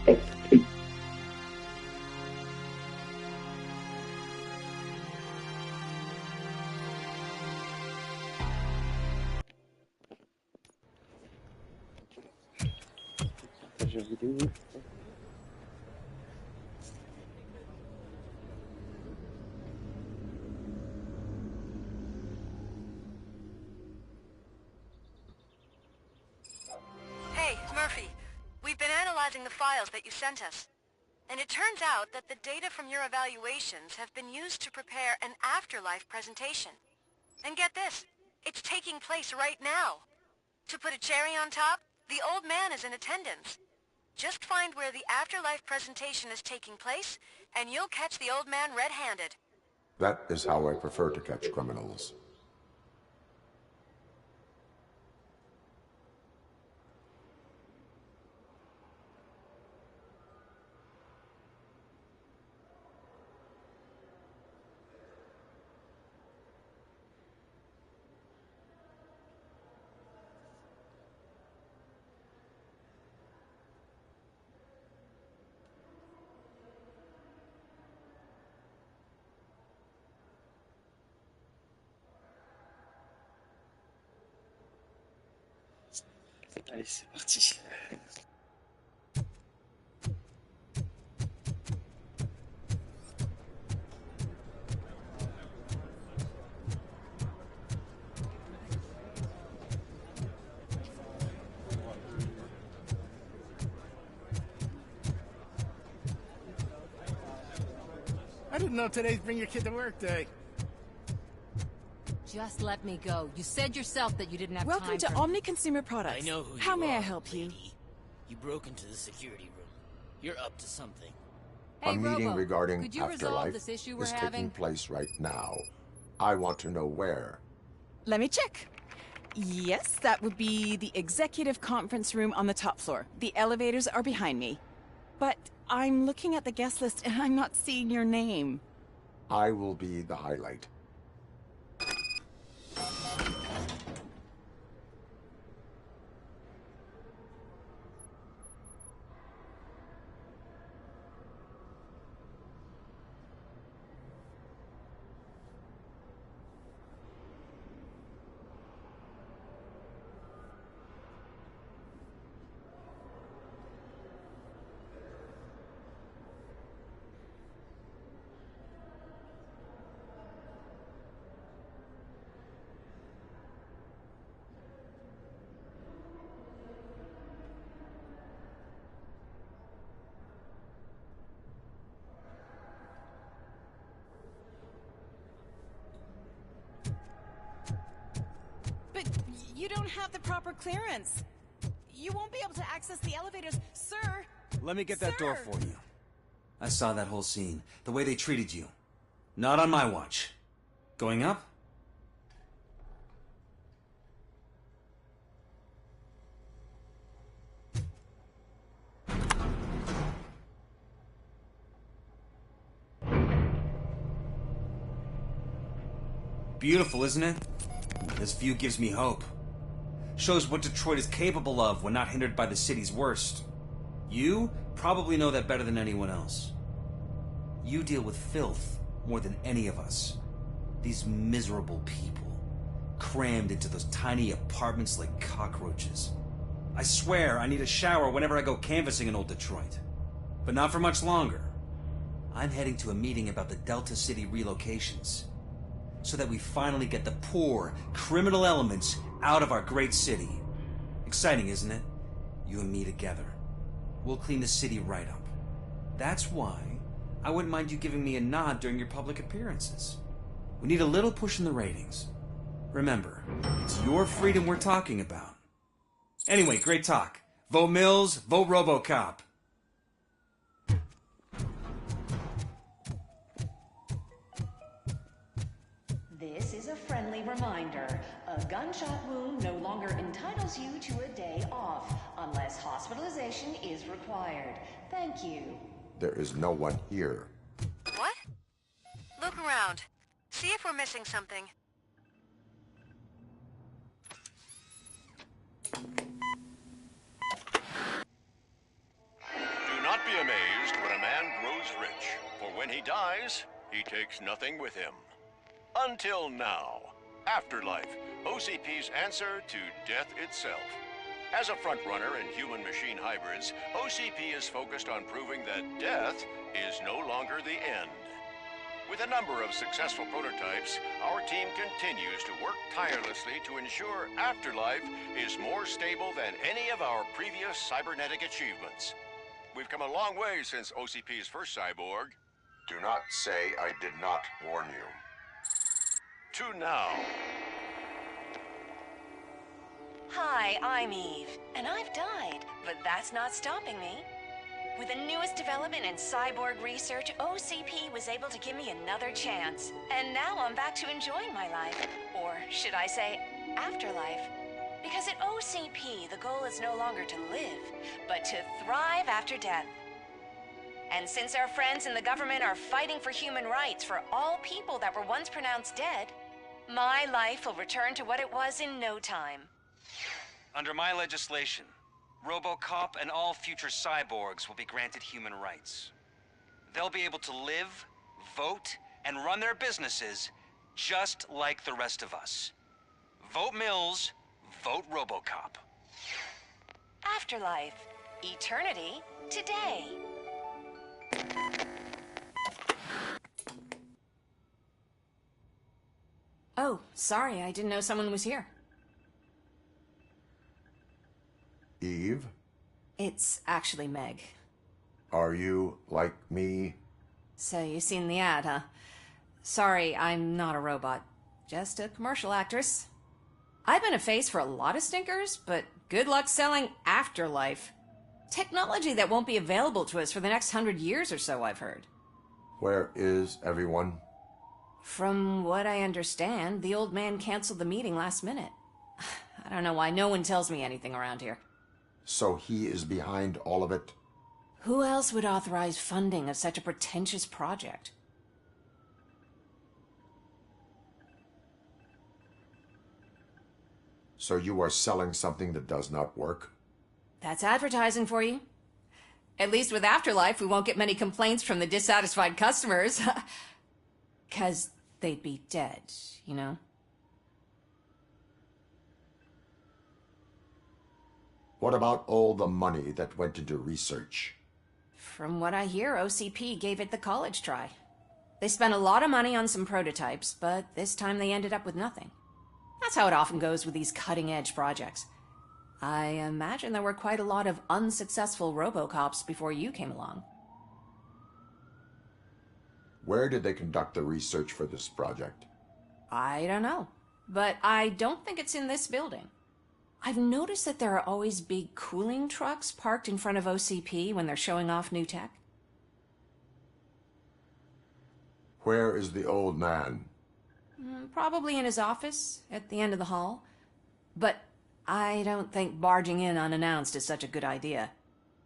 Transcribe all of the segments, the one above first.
Jeux vidéo. Hey, Murphy. We've been analyzing the files that you sent us. And it turns out that the data from your evaluations have been used to prepare an afterlife presentation. And get this, it's taking place right now. To put a cherry on top, the old man is in attendance. Just find where the afterlife presentation is taking place, and you'll catch the old man red-handed. That is how I prefer to catch criminals. Allez, c'est parti. I didn't know today's bring your kid to work day. Just let me go. You said yourself that you didn't have time. Welcome to Omni Consumer Products. I know who How you may are, I help you? lady. You broke into the security room. You're up to something. A Hey, meeting Robo, regarding could you resolve afterlife this issue we're is having? taking place right now. I want to know where. Let me check. Yes, that would be the executive conference room on the top floor. The elevators are behind me. But I'm looking at the guest list and I'm not seeing your name. I will be the highlight. But you don't have the proper clearance. You won't be able to access the elevators, sir. Let me get that door Sir. for you. I saw that whole scene. The way they treated you. Not on my watch. Going up? Beautiful, isn't it? This view gives me hope. Shows what Detroit is capable of when not hindered by the city's worst. You probably know that better than anyone else. You deal with filth more than any of us. These miserable people, crammed into those tiny apartments like cockroaches. I swear I need a shower whenever I go canvassing in old Detroit. But not for much longer. I'm heading to a meeting about the Delta City relocations, so that we finally get the poor, criminal elements out of our great city. Exciting, isn't it? You and me together. We'll clean the city right up. That's why I wouldn't mind you giving me a nod during your public appearances. We need a little push in the ratings. Remember, it's your freedom we're talking about. Anyway, great talk. Vote Mills, vote Robocop. This is a friendly reminder. A gunshot wound no longer entitles you to a day off, unless hospitalization is required. Thank you. There is no one here. What? Look around. See if we're missing something. Do not dies, he takes nothing with him. Until now. Afterlife, OCP's answer to death itself. As a frontrunner in human-machine hybrids, OCP is focused on proving that death is no longer the end. With a number of successful prototypes, our team continues to work tirelessly to ensure Afterlife is more stable than any of our previous cybernetic achievements. We've come a long way since OCP's first cyborg. Do not say I did not warn you. To now. Hi, I'm Eve, and I've died, but that's not stopping me. With the newest development in cyborg research, OCP was able to give me another chance. And now I'm back to enjoying my life. Or should I say, afterlife. Because at OCP, the goal is no longer to live, but to thrive after death. And since our friends in the government are fighting for human rights for all people that were once pronounced dead, my life will return to what it was in no time. Under my legislation, Robocop and all future cyborgs will be granted human rights. They'll be able to live, vote, and run their businesses just like the rest of us. Vote Mills, vote Robocop. Afterlife. Eternity. Today. Oh, sorry, I didn't know someone was here. Eve? It's actually Meg. Are you like me? So you seen the ad, huh? Sorry, I'm not a robot. Just a commercial actress. I've been a face for a lot of stinkers, but good luck selling Afterlife. Technology that won't be available to us for the next 100 years or so, I've heard. Where is everyone? From what I understand, the old man canceled the meeting last minute. I don't know why no one tells me anything around here. So he is behind all of it? Who else would authorize funding of such a pretentious project? So you are selling something that does not work? That's advertising for you. At least with Afterlife, we won't get many complaints from the dissatisfied customers. 'Cause they'd be dead, you know? What about all the money that went into research? From what I hear, OCP gave it the college try. They spent a lot of money on some prototypes, but this time they ended up with nothing. That's how it often goes with these cutting-edge projects. I imagine there were quite a lot of unsuccessful Robocops before you came along. Where did they conduct the research for this project? I don't know, but I don't think it's in this building. I've noticed that there are always big cooling trucks parked in front of OCP when they're showing off new tech. Where is the old man? Probably in his office, at the end of the hall. But I don't think barging in unannounced is such a good idea.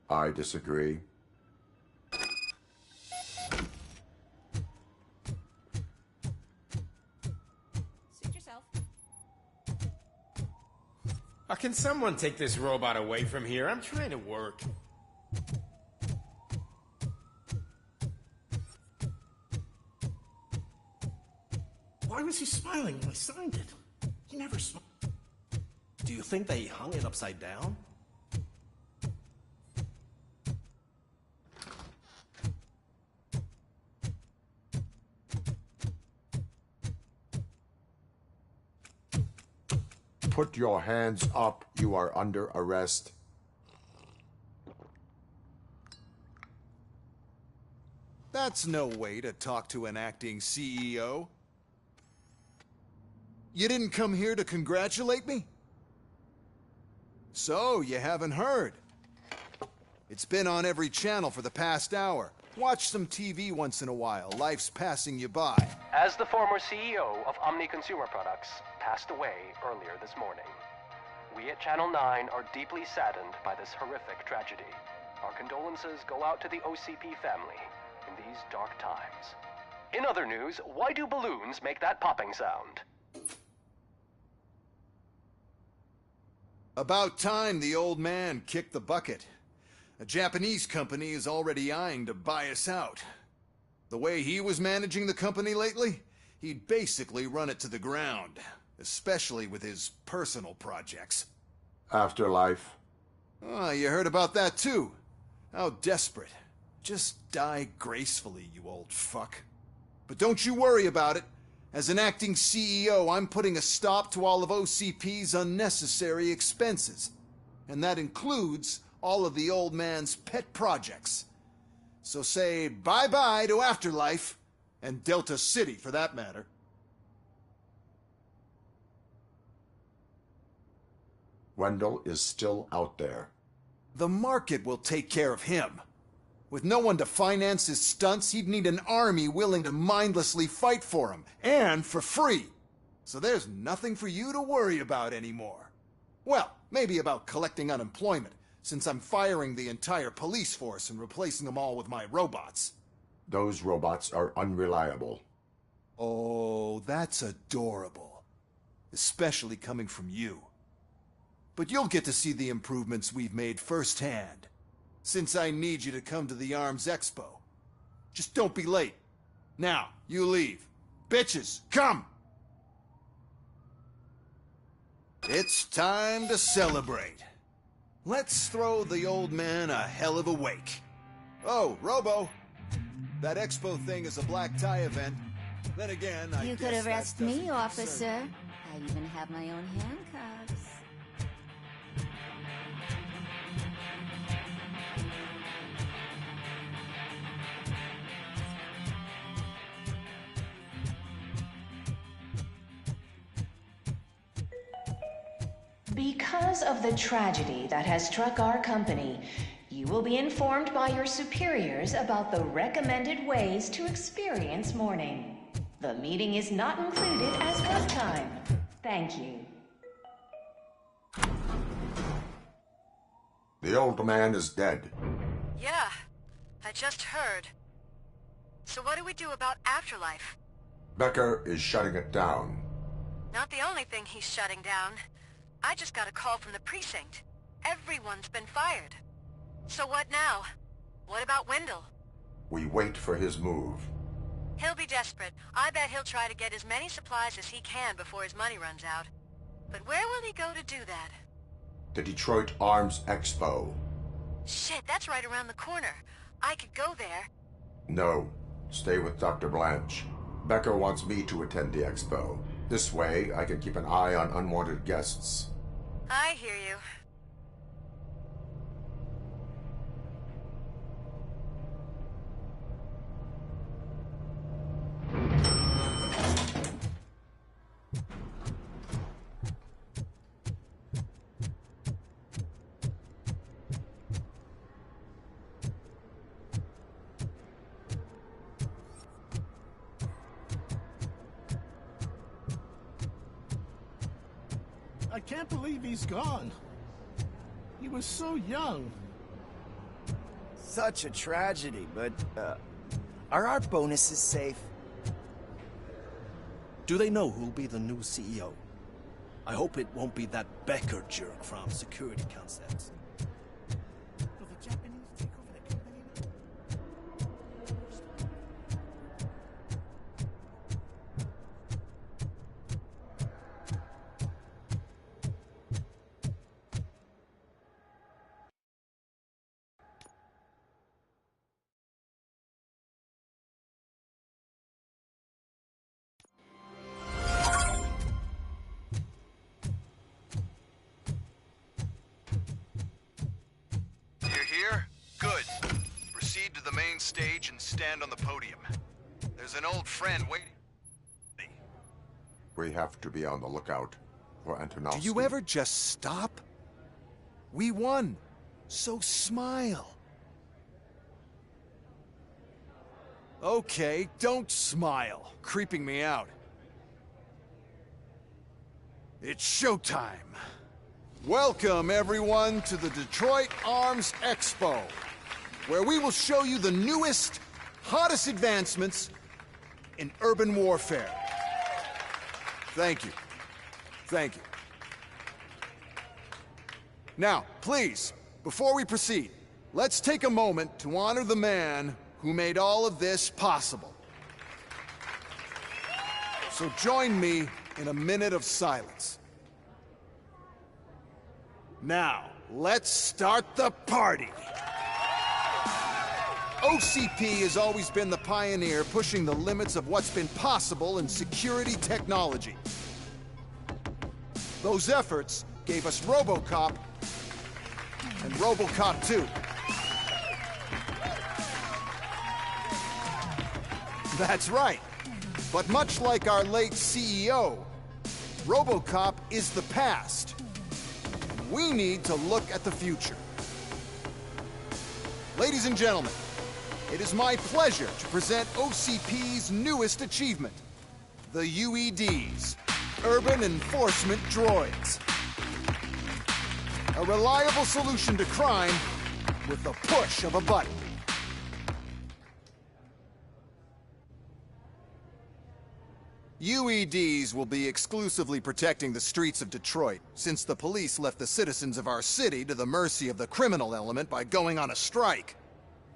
I disagree. Suit yourself. Can someone take this robot away from here? I'm trying to work. Why was he smiling when I signed it? He never smiled. Do you think they hung it upside down? Put your hands up. You are under arrest. That's no way to talk to an acting CEO. You didn't come here to congratulate me? So, you haven't heard. It's been on every channel for the past hour. Watch some TV once in a while. Life's passing you by. As the former CEO of Omni Consumer Products passed away earlier this morning, we at Channel 9 are deeply saddened by this horrific tragedy. Our condolences go out to the OCP family in these dark times. In other news, why do balloons make that popping sound? About time the old man kicked the bucket. A Japanese company is already eyeing to buy us out. The way he was managing the company lately, he'd basically run it to the ground, especially with his personal projects. Afterlife. Oh, you heard about that too. How desperate. Just die gracefully, you old fuck. But don't you worry about it. As an acting CEO, I'm putting a stop to all of OCP's unnecessary expenses. And that includes all of the old man's pet projects. So say bye-bye to Afterlife, and Delta City for that matter. Wendell is still out there. The market will take care of him. With no one to finance his stunts, he'd need an army willing to mindlessly fight for him, and for free. So there's nothing for you to worry about anymore. Well, maybe about collecting unemployment, since I'm firing the entire police force and replacing them all with my robots. Those robots are unreliable. Oh, that's adorable. Especially coming from you. But you'll get to see the improvements we've made firsthand, since I need you to come to the Arms Expo. Just don't be late. Now, you leave. Bitches, come! It's time to celebrate. Let's throw the old man a hell of a wake. Oh, Robo, that expo thing is a black tie event. Then again, I You guess could that arrest doesn't me, concern officer. you. I even have my own handcuffs. Because of the tragedy that has struck our company, you will be informed by your superiors about the recommended ways to experience mourning. The meeting is not included as work time. Thank you. The old man is dead. Yeah, I just heard. So what do we do about Afterlife? Becker is shutting it down. Not the only thing he's shutting down. I just got a call from the precinct. Everyone's been fired. So what now? What about Wendell? We wait for his move. He'll be desperate. I bet he'll try to get as many supplies as he can before his money runs out. But where will he go to do that? The Detroit Arms Expo. Shit, that's right around the corner. I could go there. No, stay with Dr. Blanche. Becker wants me to attend the expo. This way, I can keep an eye on unwanted guests. I hear you. I can't believe he's gone. He was so young. Such a tragedy, but, are our bonuses safe? Do they know who'll be the new CEO? I hope it won't be that Becker jerk from security concepts. Will the Japanese take over the company now? You're here? Good. Proceed to the main stage and stand on the podium. There's an old friend waiting. We have to be on the lookout for Antonovsky. Do you ever just stop? We won. So smile. Okay, don't smile. Creeping me out. It's showtime. Welcome, everyone, to the Detroit Arms Expo, where we will show you the newest, hottest advancements in urban warfare. Thank you. Thank you. Now, please, before we proceed, let's take a moment to honor the man who made all of this possible. So join me in a minute of silence. Now, let's start the party! OCP has always been the pioneer pushing the limits of what's been possible in security technology. Those efforts gave us Robocop and Robocop 2. That's right. But much like our late CEO, Robocop is the past. We need to look at the future. Ladies and gentlemen, it is my pleasure to present OCP's newest achievement, the UEDs, Urban Enforcement Droids. A reliable solution to crime with the push of a button. UEDs will be exclusively protecting the streets of Detroit, since the police left the citizens of our city to the mercy of the criminal element by going on a strike.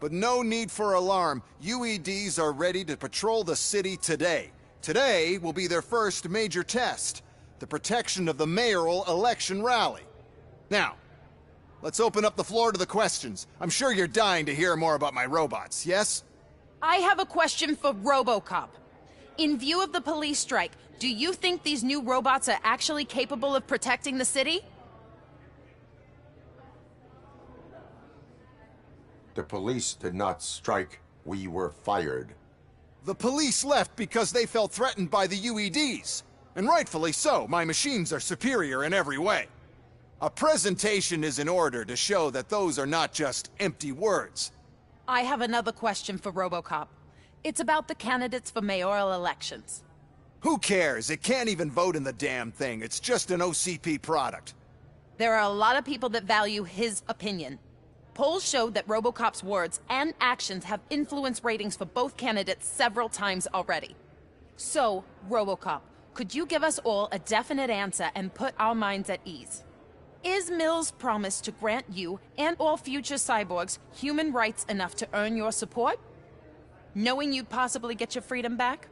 But no need for alarm. UEDs are ready to patrol the city today. Today will be their first major test, the protection of the mayoral election rally. Now, let's open up the floor to the questions. I'm sure you're dying to hear more about my robots, yes? I have a question for Robocop. In view of the police strike, do you think these new robots are actually capable of protecting the city? The police did not strike. We were fired. The police left because they felt threatened by the UEDs. And rightfully so. My machines are superior in every way. A presentation is in order to show that those are not just empty words. I have another question for Robocop. It's about the candidates for mayoral elections. Who cares? It can't even vote in the damn thing. It's just an OCP product. There are a lot of people that value his opinion. Polls showed that Robocop's words and actions have influenced ratings for both candidates several times already. So, Robocop, could you give us all a definite answer and put our minds at ease? Is Mills' promise to grant you and all future cyborgs human rights enough to earn your support? Knowing you'd possibly get your freedom back?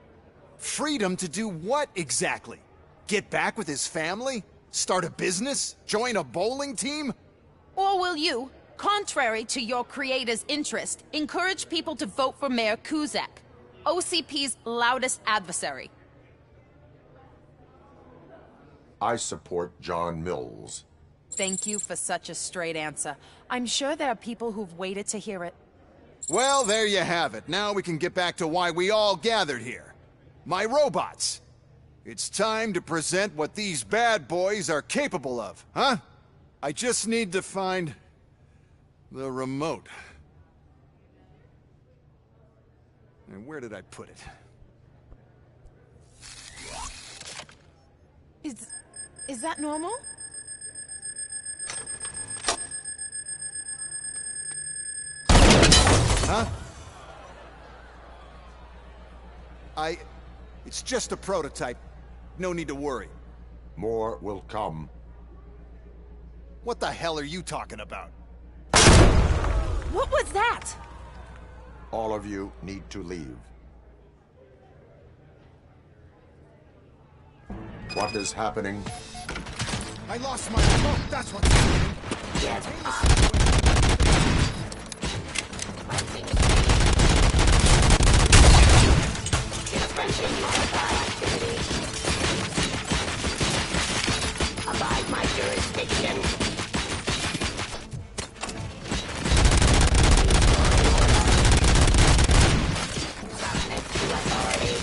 Freedom to do what exactly? Get back with his family? Start a business? Join a bowling team? Or will you, contrary to your creator's interest, encourage people to vote for Mayor Kuzak, OCP's loudest adversary? I support John Mills. Thank you for such a straight answer. I'm sure there are people who've waited to hear it. Well, there you have it. Now we can get back to why we all gathered here. My robots. It's time to present what these bad boys are capable of, huh? I just need to find the remote. And where did I put it? Is that normal? Huh? It's just a prototype. No need to worry. More will come. What the hell are you talking about? What was that? All of you need to leave. What is happening? I lost my remote, that's what's happening. Abide my jurisdiction. Submit to authority.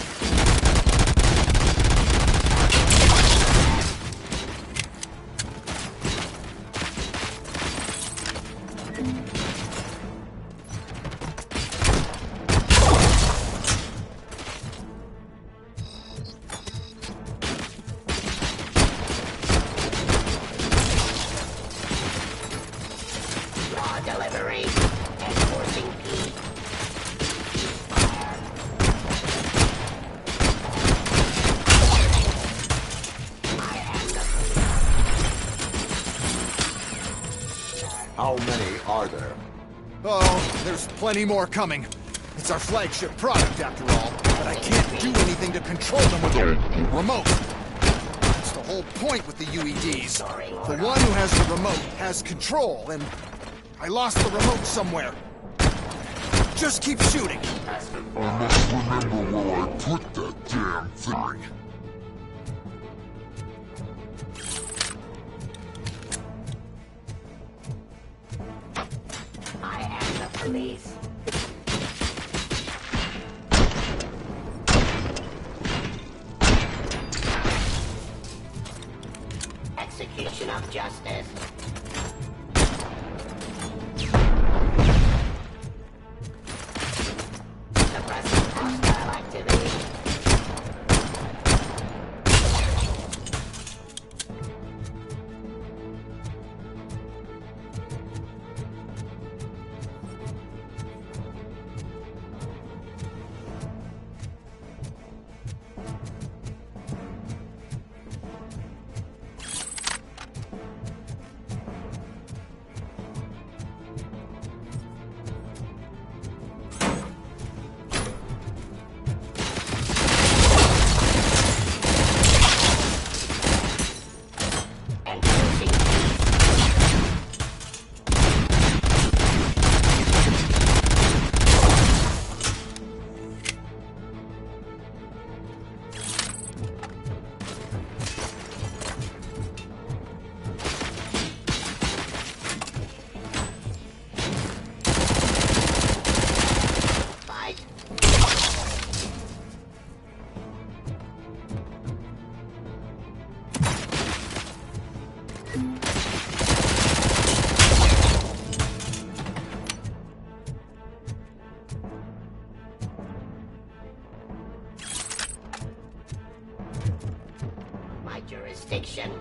Delivery. Enforcing P. How many are there? Oh, there's plenty more coming. It's our flagship product, after all, but I can't do anything to control them with a remote. That's the whole point with the UEDs. The one who has the remote has control, and I lost the remote somewhere. Just keep shooting. I must remember where I put that damn thing. I am the police. Execution of justice. Suppressing hostile activity. Jurisdiction.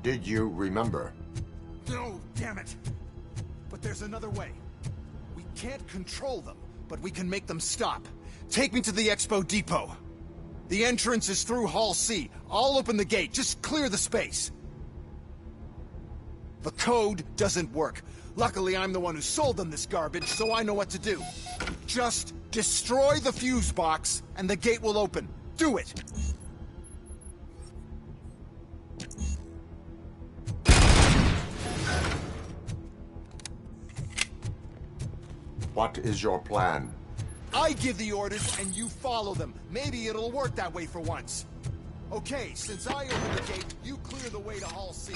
Did you remember? No, damn it. But there's another way. We can't control them, but we can make them stop. Take me to the Expo Depot. The entrance is through Hall C. I'll open the gate. Just clear the space. The code doesn't work. Luckily, I'm the one who sold them this garbage, so I know what to do. Just destroy the fuse box, and the gate will open. Do it! What is your plan? I give the orders and you follow them. Maybe it'll work that way for once. Okay, since I open the gate, you clear the way to Hall C.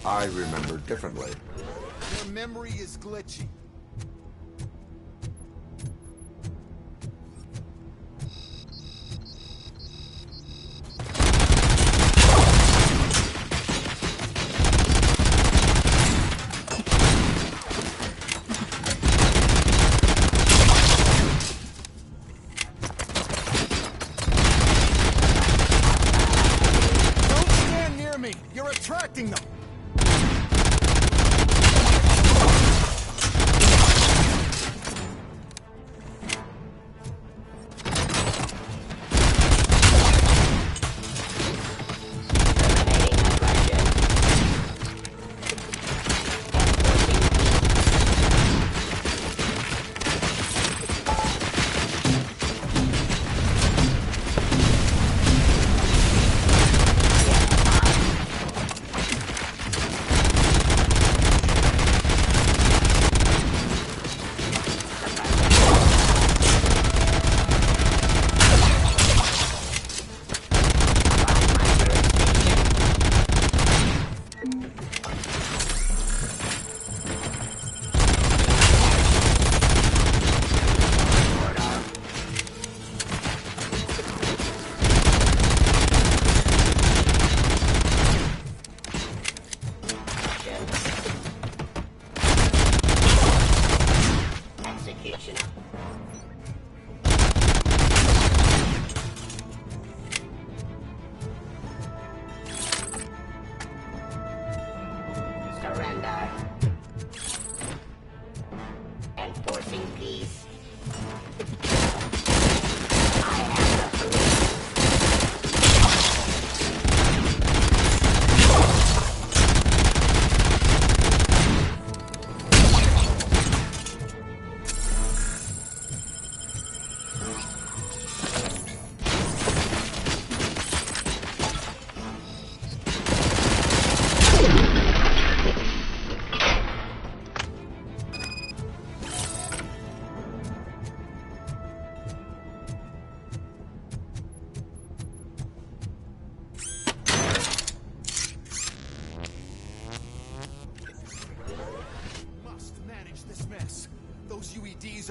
I remember differently. Your memory is glitchy. Attracting them.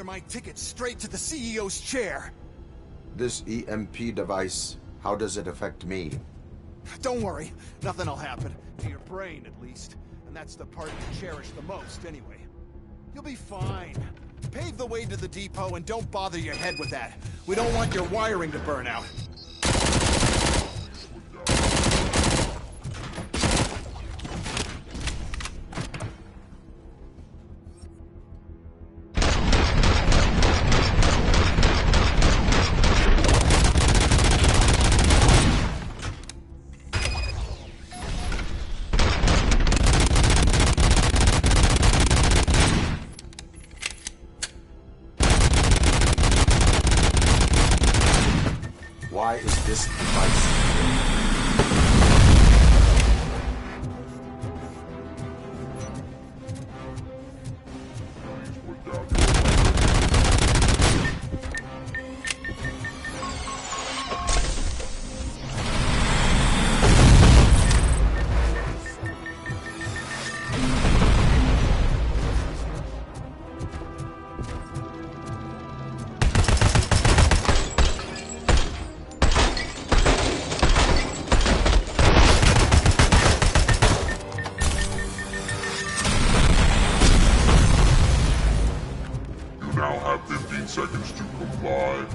my ticket straight to the CEO's chair. This EMP device, how does it affect me? Don't worry, nothing'll happen. To your brain, at least. And that's the part you cherish the most, anyway. You'll be fine. Pave the way to the depot and don't bother your head with that. We don't want your wiring to burn out. Why is this device? Now have 15 seconds to comply.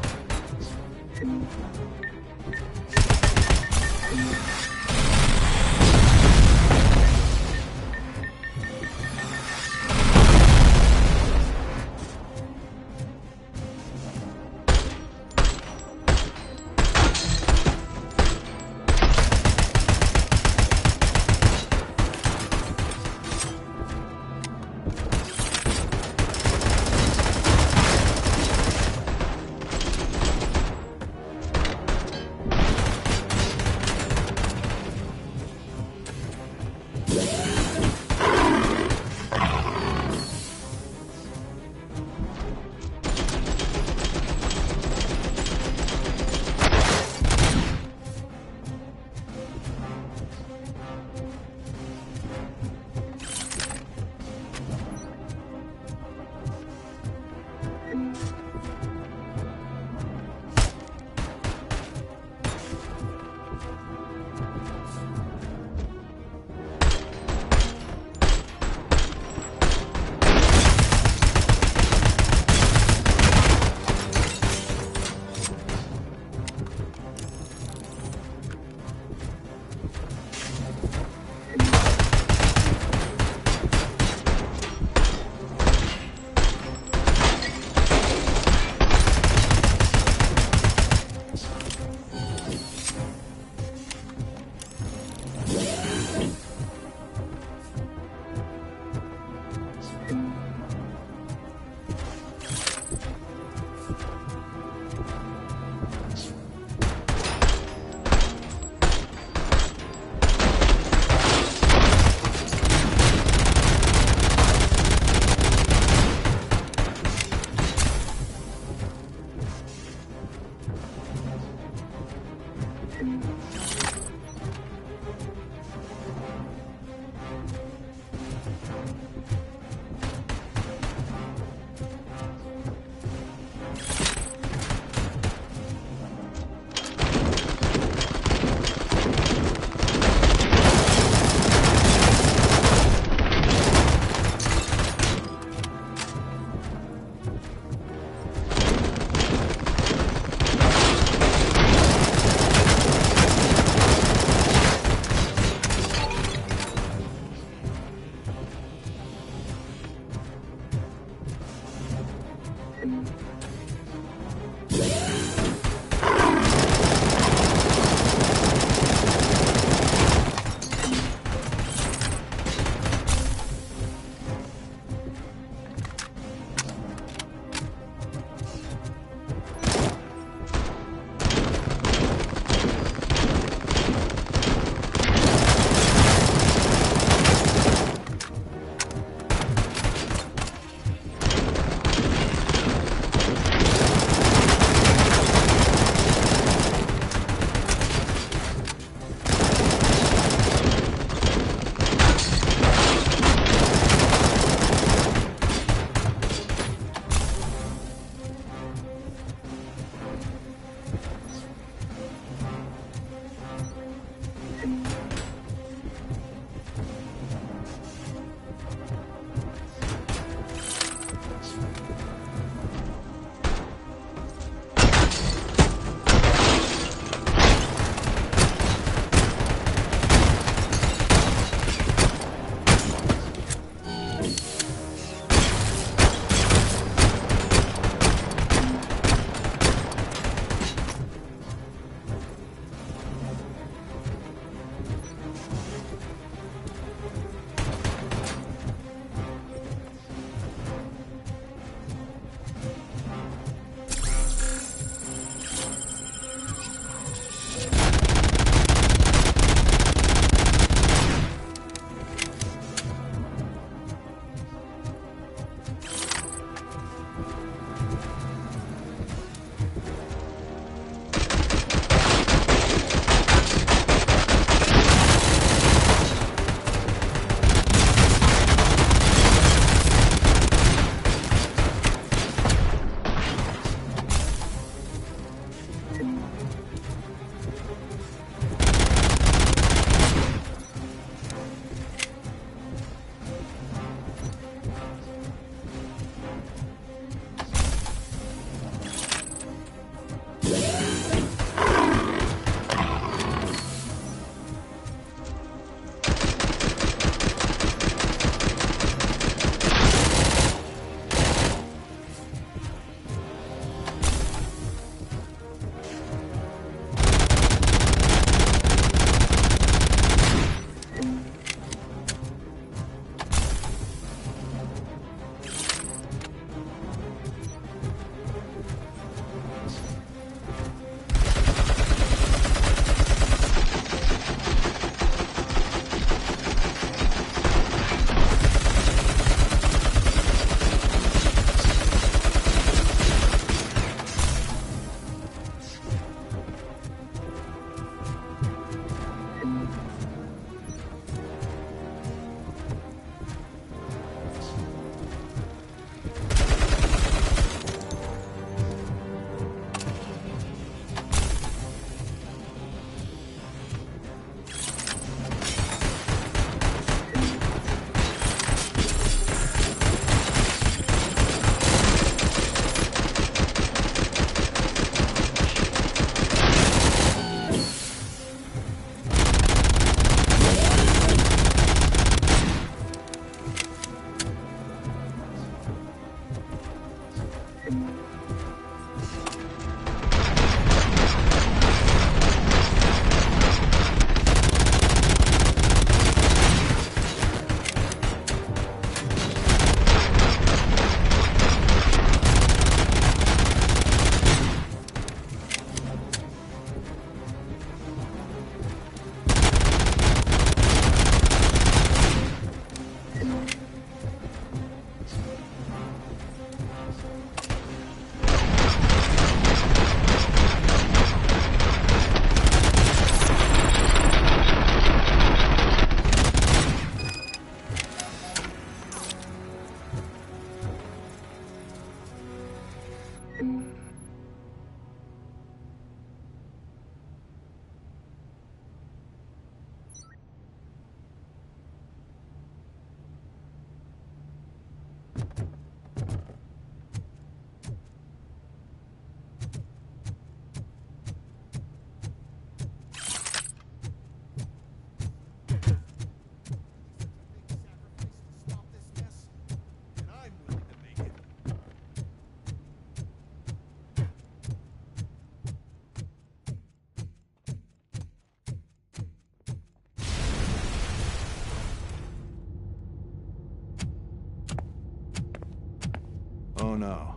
no.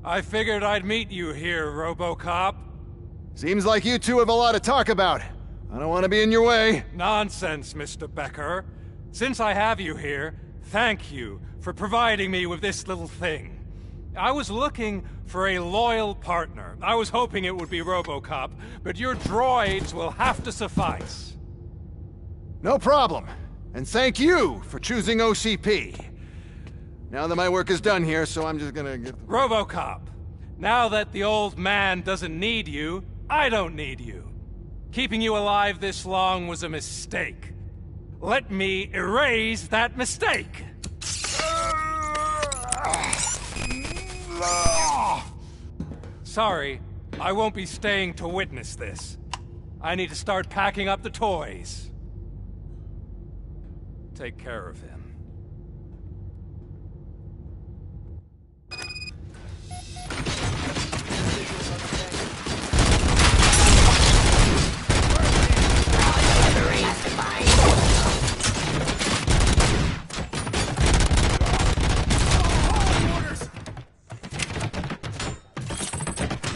I figured I'd meet you here, Robocop. Seems like you two have a lot to talk about. I don't want to be in your way. Nonsense, Mr. Becker. Since I have you here, thank you for providing me with this little thing. I was looking for a loyal partner. I was hoping it would be Robocop, but your droids will have to suffice. No problem. And thank you for choosing OCP. Now that my work is done here, so I'm just gonna get... Robocop, now that the old man doesn't need you, I don't need you. Keeping you alive this long was a mistake. Let me erase that mistake! Sorry, I won't be staying to witness this. I need to start packing up the toys. Take care of him.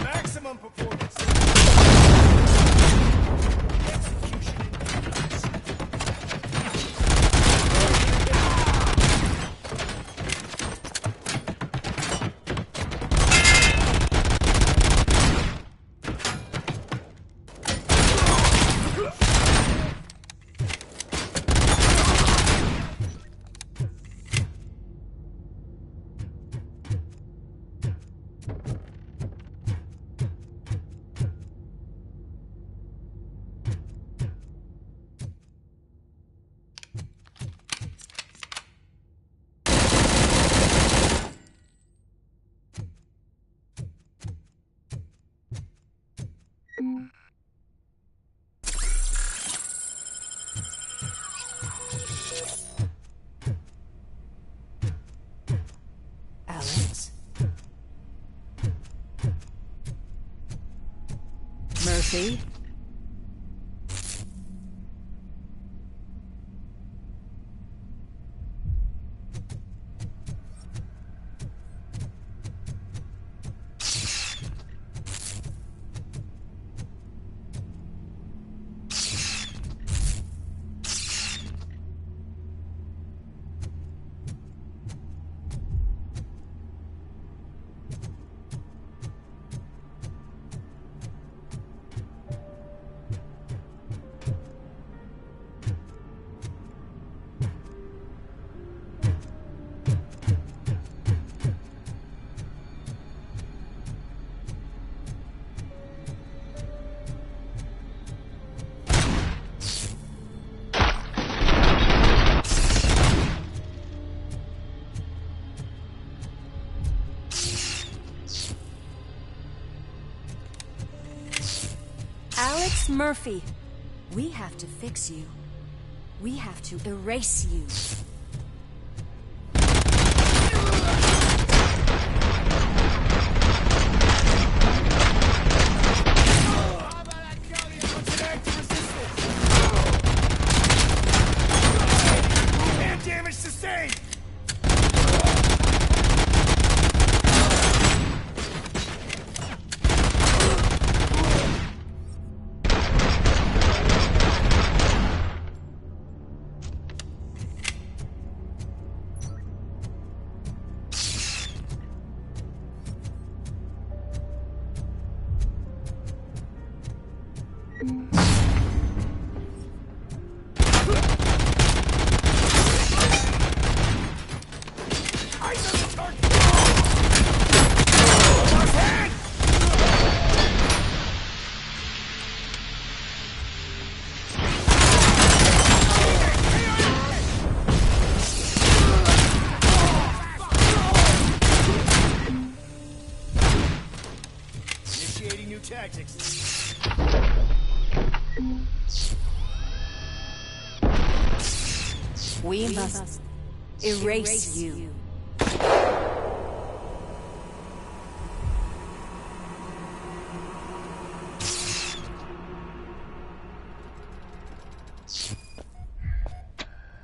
Maximum performance. Alex? Murphy? Alex Murphy, we have to fix you. We have to erase you. Damage sustained! Initiating new tactics. We must erase you.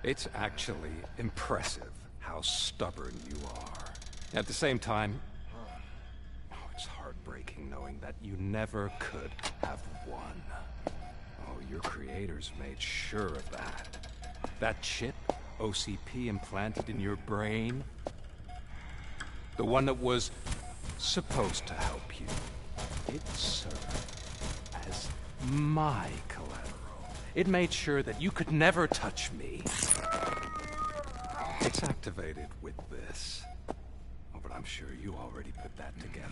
It's actually impressive how stubborn you are. At the same time, it's heartbreaking knowing that you never could have won. Oh, your creators made sure of that. That chip OCP implanted in your brain, the one that was supposed to help you, it served as my collateral. It made sure that you could never touch me. It's activated with this. Oh, but I'm sure you already put that together.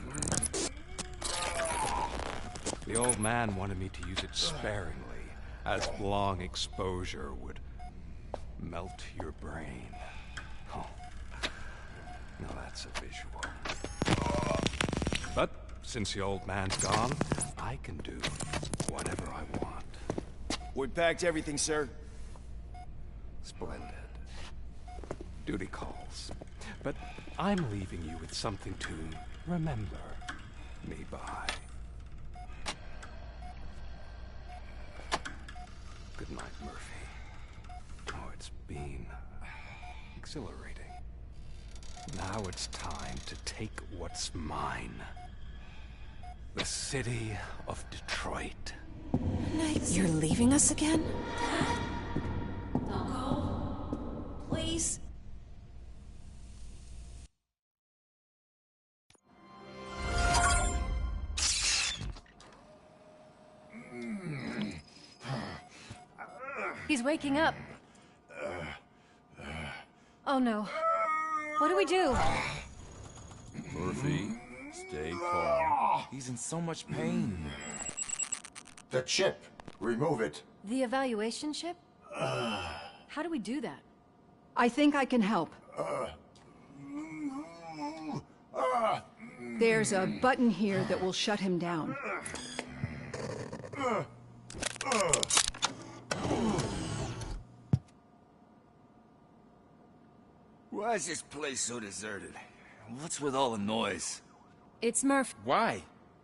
The old man wanted me to use it sparingly, as long exposure would melt your brain. Oh, now that's a visual. But since the old man's gone, I can do whatever I want. We packed everything, sir. Splendid. Duty calls. But I'm leaving you with something to remember me by. Good night, Murphy. Oh, it's been exhilarating. Now it's time to take what's mine. The city of Detroit. You're leaving us again? Don't go. Please. He's waking up. Oh no. What do we do? Murphy, stay calm. He's in so much pain. The chip. Remove it. The evaluation chip? How do we do that? I think I can help. There's a button here that will shut him down. Why is this place so deserted? What's with all the noise? It's Murph. Why?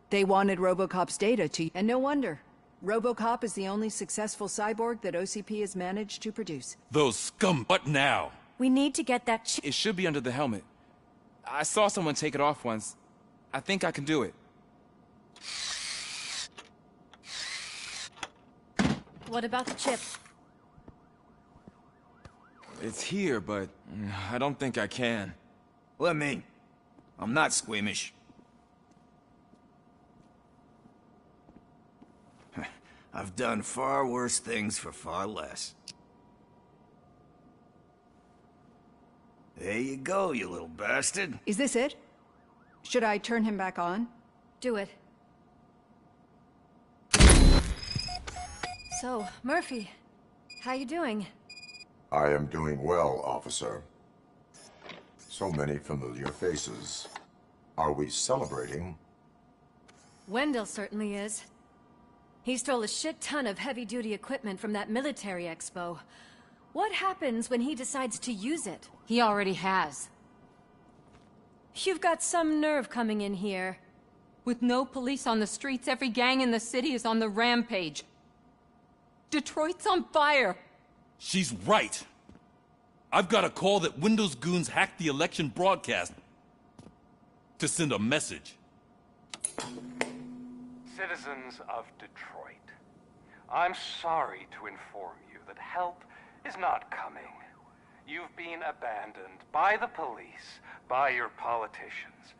They wanted Robocop's data and no wonder. Robocop is the only successful cyborg that OCP has managed to produce. Those scum, what now? We need to get that chip. It should be under the helmet. I saw someone take it off once. I think I can do it. What about the chip? It's here, but I don't think I can. Let me. I'm not squeamish. I've done far worse things for far less. There you go, you little bastard. Is this it? Should I turn him back on? Do it. So, Murphy, how you doing? I am doing well, officer. So many familiar faces. Are we celebrating? Wendell certainly is. He stole a shit ton of heavy-duty equipment from that military expo. What happens when he decides to use it? He already has. You've got some nerve coming in here. With no police on the streets, every gang in the city is on the rampage. Detroit's on fire. She's right. I've got a call that Windows goons hacked the election broadcast to send a message. Citizens of Detroit, I'm sorry to inform you that help is not coming. You've been abandoned by the police, by your politicians,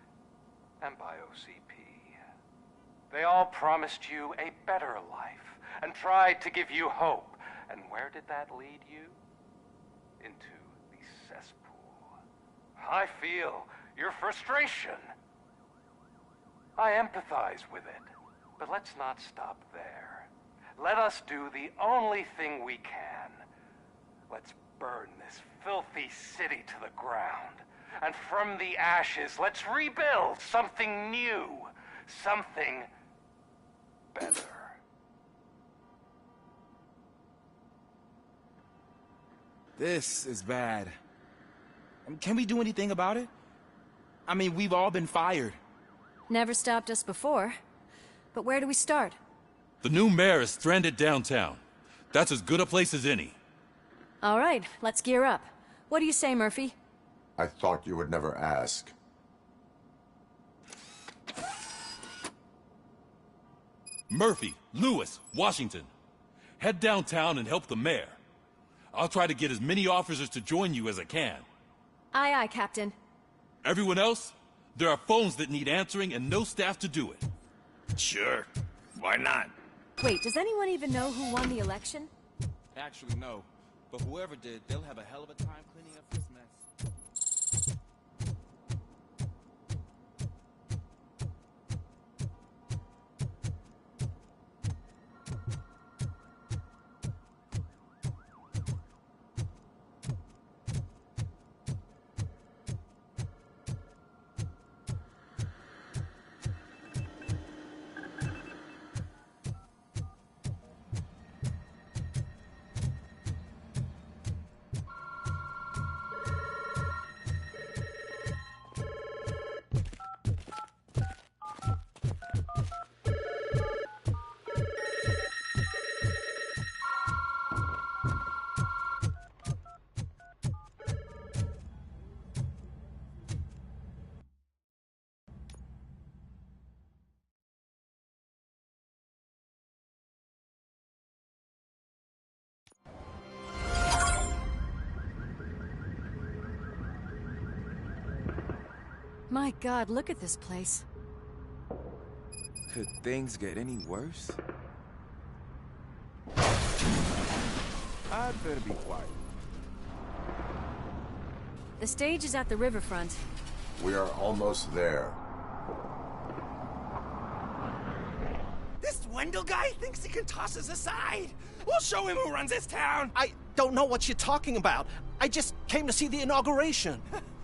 and by OCP. They all promised you a better life and tried to give you hope. And where did that lead you? Into the cesspool. I feel your frustration. I empathize with it. But let's not stop there. Let us do the only thing we can. Let's burn this filthy city to the ground. And from the ashes, let's rebuild something new. Something better. This is bad. Can we do anything about it? I mean, we've all been fired. Never stopped us before. But where do we start? The new mayor is stranded downtown. That's as good a place as any. All right, let's gear up. What do you say, Murphy? I thought you would never ask. Murphy, Lewis, Washington. Head downtown and help the mayor. I'll try to get as many officers to join you as I can. Aye, aye, Captain. Everyone else? There are phones that need answering and no staff to do it. Sure. Why not? Wait, does anyone even know who won the election? Actually, no. But whoever did, they'll have a hell of a time cleaning up this mess. My God, look at this place. Could things get any worse? I'd better be quiet. The stage is at the riverfront. We are almost there. This Wendell guy thinks he can toss us aside. We'll show him who runs this town. I don't know what you're talking about. I just came to see the inauguration.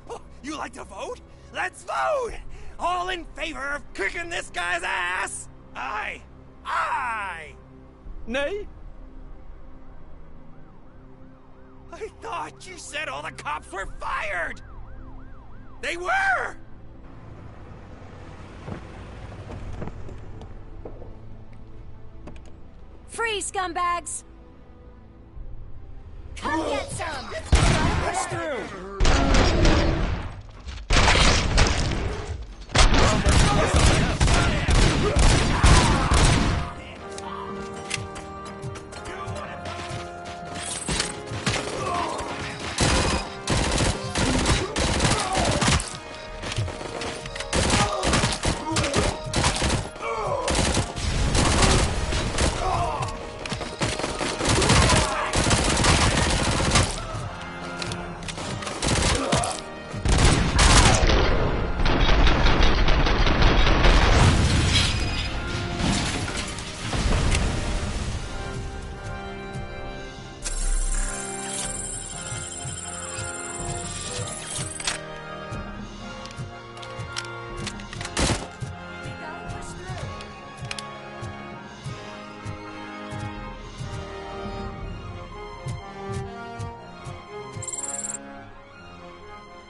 Oh, you like to vote? Let's vote! All in favor of kicking this guy's ass? Aye. Aye! Nay? I thought you said all the cops were fired! They were! Free, scumbags! Come get some! Push through!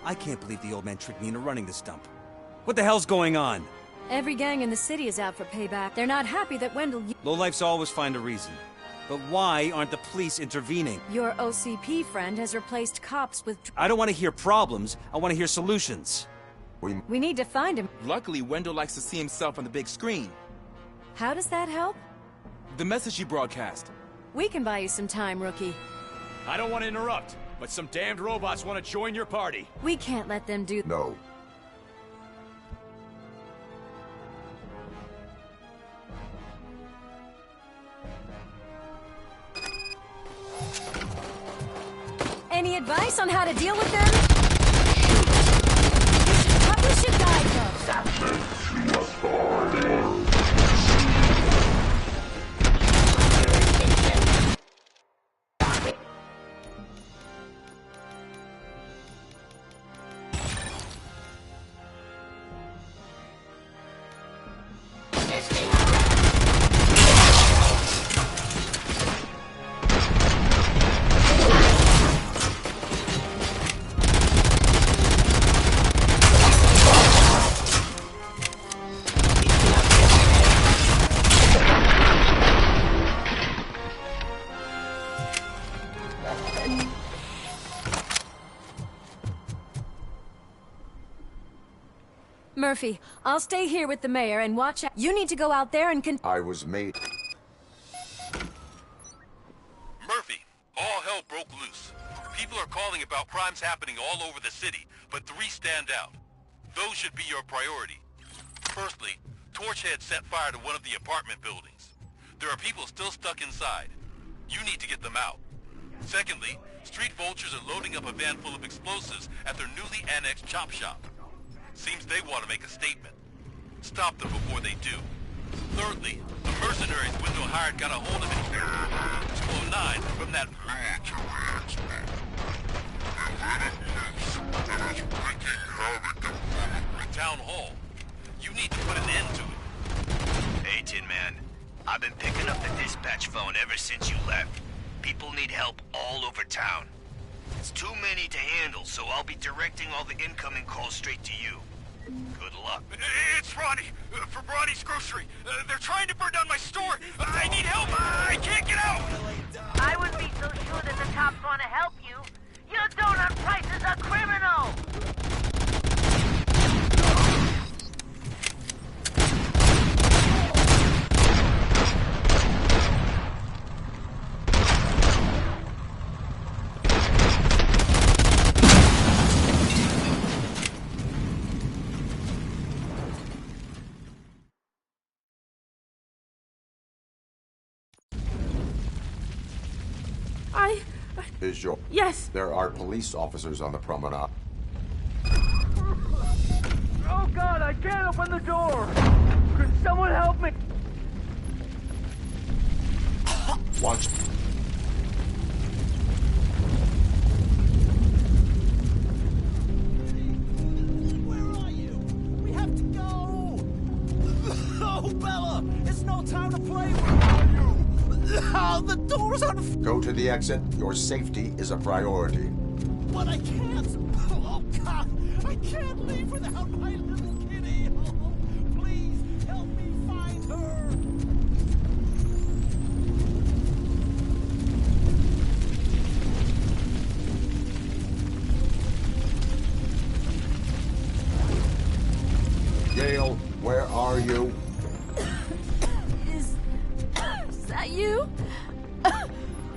I can't believe the old man tricked me into running this dump. What the hell's going on? Every gang in the city is out for payback. They're not happy that Wendell... Lowlifes always find a reason. But why aren't the police intervening? Your OCP friend has replaced cops with... I don't want to hear problems. I want to hear solutions. We need to find him. Luckily, Wendell likes to see himself on the big screen. How does that help? The message you broadcast. We can buy you some time, rookie. I don't want to interrupt, but some damned robots want to join your party. We can't let them do... No. Any advice on how to deal with them? Publish a guidebook. Murphy, I'll stay here with the mayor and watch out. You need to go out there and I was made... Murphy, all hell broke loose. People are calling about crimes happening all over the city, but 3 stand out. Those should be your priority. Firstly, Torchhead set fire to one of the apartment buildings. There are people still stuck inside. You need to get them out. Secondly, street vultures are loading up a van full of explosives at their newly annexed chop shop. Seems they want to make a statement. Stop them before they do. Thirdly, the mercenaries Window hired got a hold of it 209 from that town hall. You need to put an end to it. Hey, Tin Man. I've been picking up the dispatch phone ever since you left. People need help all over town. It's too many to handle, so I'll be directing all the incoming calls straight to you. Good luck. It's Ronnie, for Ronnie's Grocery. They're trying to burn down my store. I need help. I can't get out. I would be so sure that the cops want to help you. Your donut price is a criminal. Is your... Yes. There are police officers on the promenade. Oh God, I can't open the door. Could someone help me? Watch. Where are you? We have to go. Oh, Bella, it's no time to play. Where are you? Oh, the door's on. Go to the exit. Your safety is a priority. But I can't. Oh, God. I can't leave without my little kitty. Oh, please help me find her. Gail, where are you? Is that you?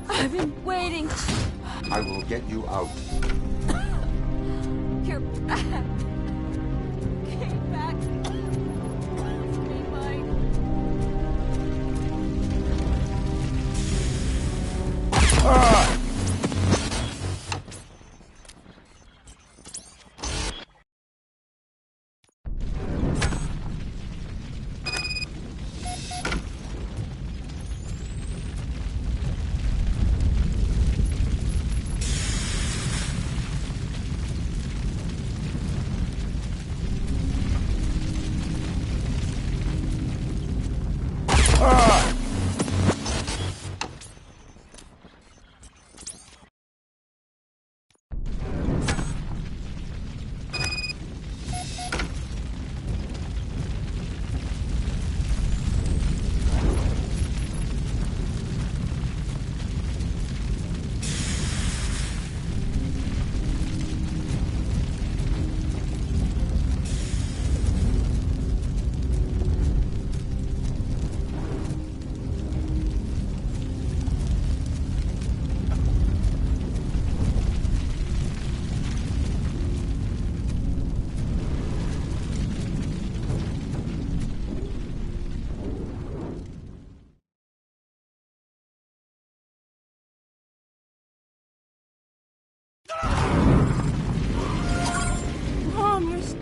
I've been waiting. I will get you out. You're back. Came back.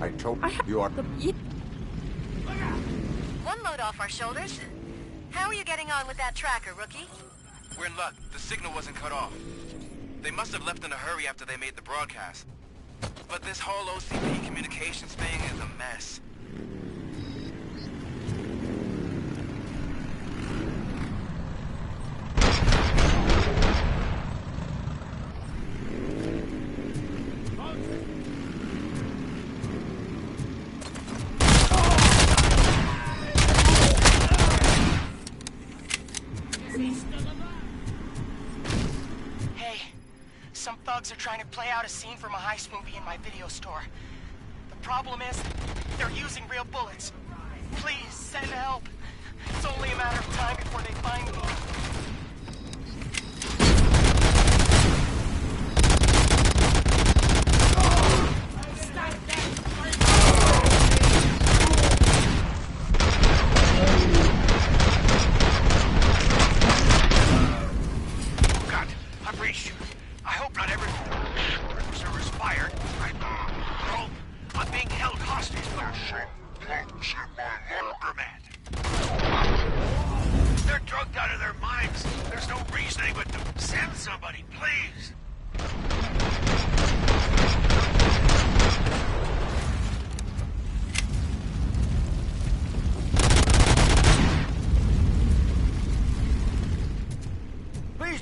I told you are... One load off our shoulders. How are you getting on with that tracker, rookie? We're in luck. The signal wasn't cut off. They must have left in a hurry after they made the broadcast. But this whole OCP communications thing is a mess. Some thugs are trying to play out a scene from a heist movie in my video store. The problem is, they're using real bullets. Please, send help. It's only a matter of time before they find me.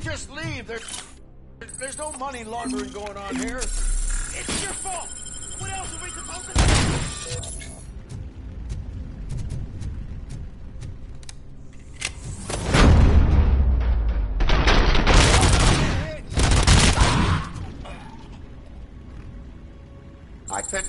Just leave. There's no money laundering going on here. It's your fault. What else are we supposed to do? I think.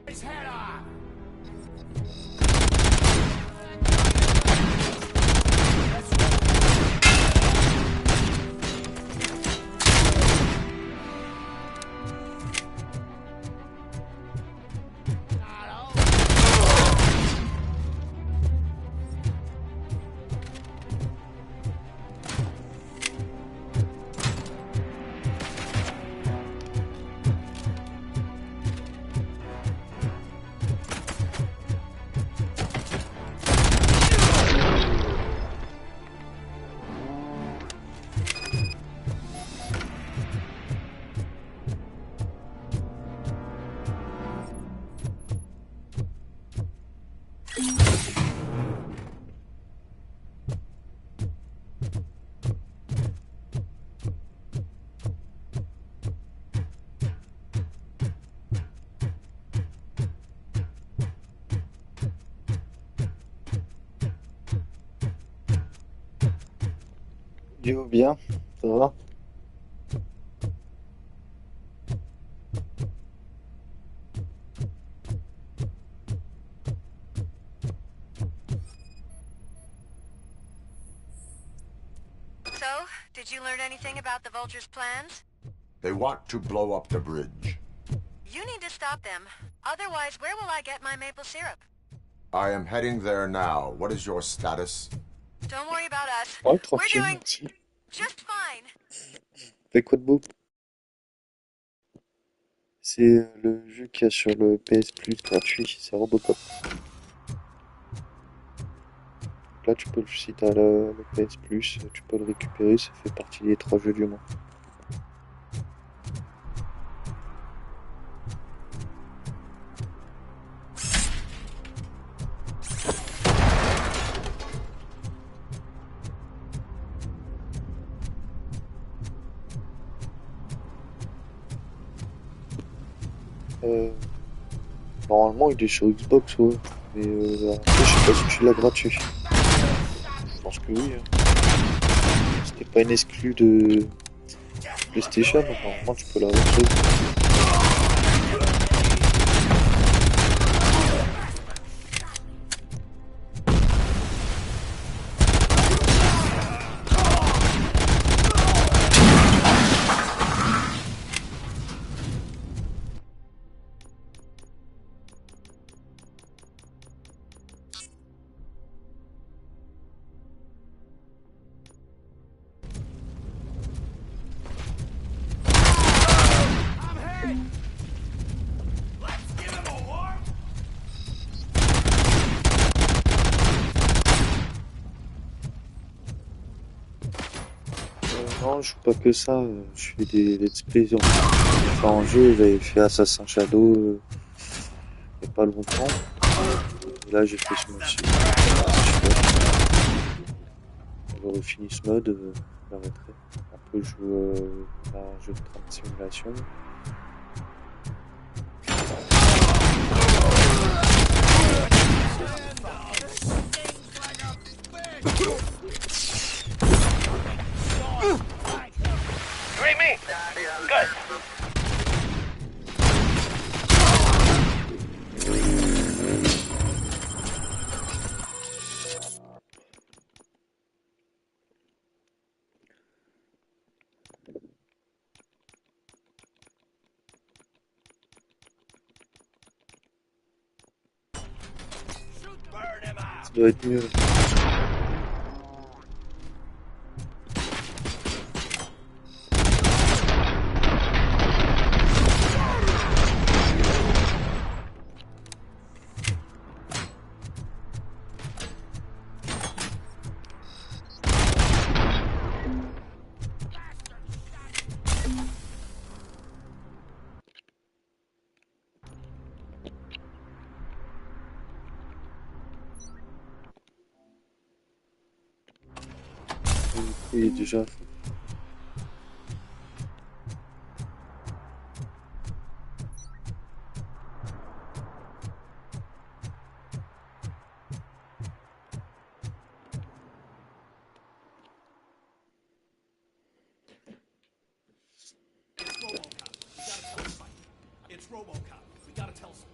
His head off! Yo, bien, ça va? So, did you learn anything about the Vulture's plans? They want to blow up the bridge. You need to stop them. Otherwise, where will I get my maple syrup? I am heading there now. What is your status? Don't worry about us. Ouais, We're tranquille, doing merci. just fine. Fais quoi de beau? C'est le jeu qu'il y a sur le PS Plus gratuit, c'est Robocop. Là, tu peux, si t'as le PS Plus, tu peux le récupérer, ça fait partie des 3 jeux du mois. Normalement il est sur Xbox, ouais. Mais après, je sais pas si tu l'as gratuit. Je pense que oui. Hein. C'était pas une exclue de PlayStation, donc normalement tu peux l'avoir sur Xbox. Non, je joue pas que ça, je fais des let's play sur différents jeux, j'avais fait Assassin Shadow il y a pas longtemps, et là j'ai fait ce mode-ci, j'aurais fini ce mode, j'arrêterai, après je joue à un jeu de train de simulation. Good. Ça doit être mieux. Oui, déjà. It's Robocop. We gotta tell some.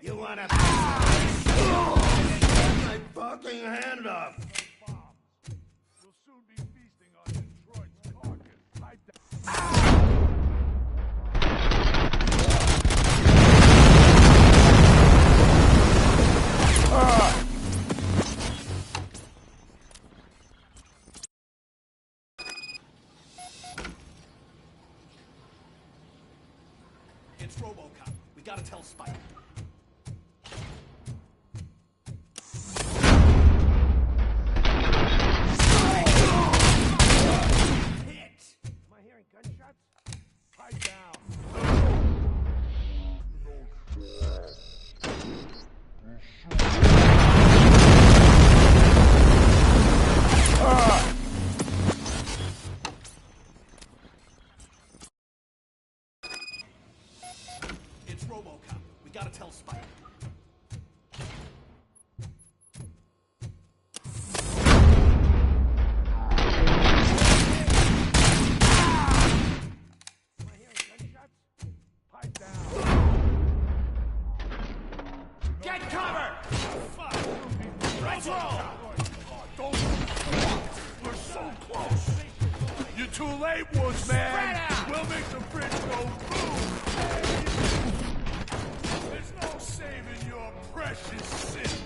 You wanna... Get my fucking hand off! You'll soon be feasting on Detroit's carcass. It's Robocop. We gotta tell Spike. Robocop. We gotta tell Spike. Get cover! Let's roll! Don't. We're so close. You're too late, Woodsman. We'll make the bridge go boom. There's no saving your precious city.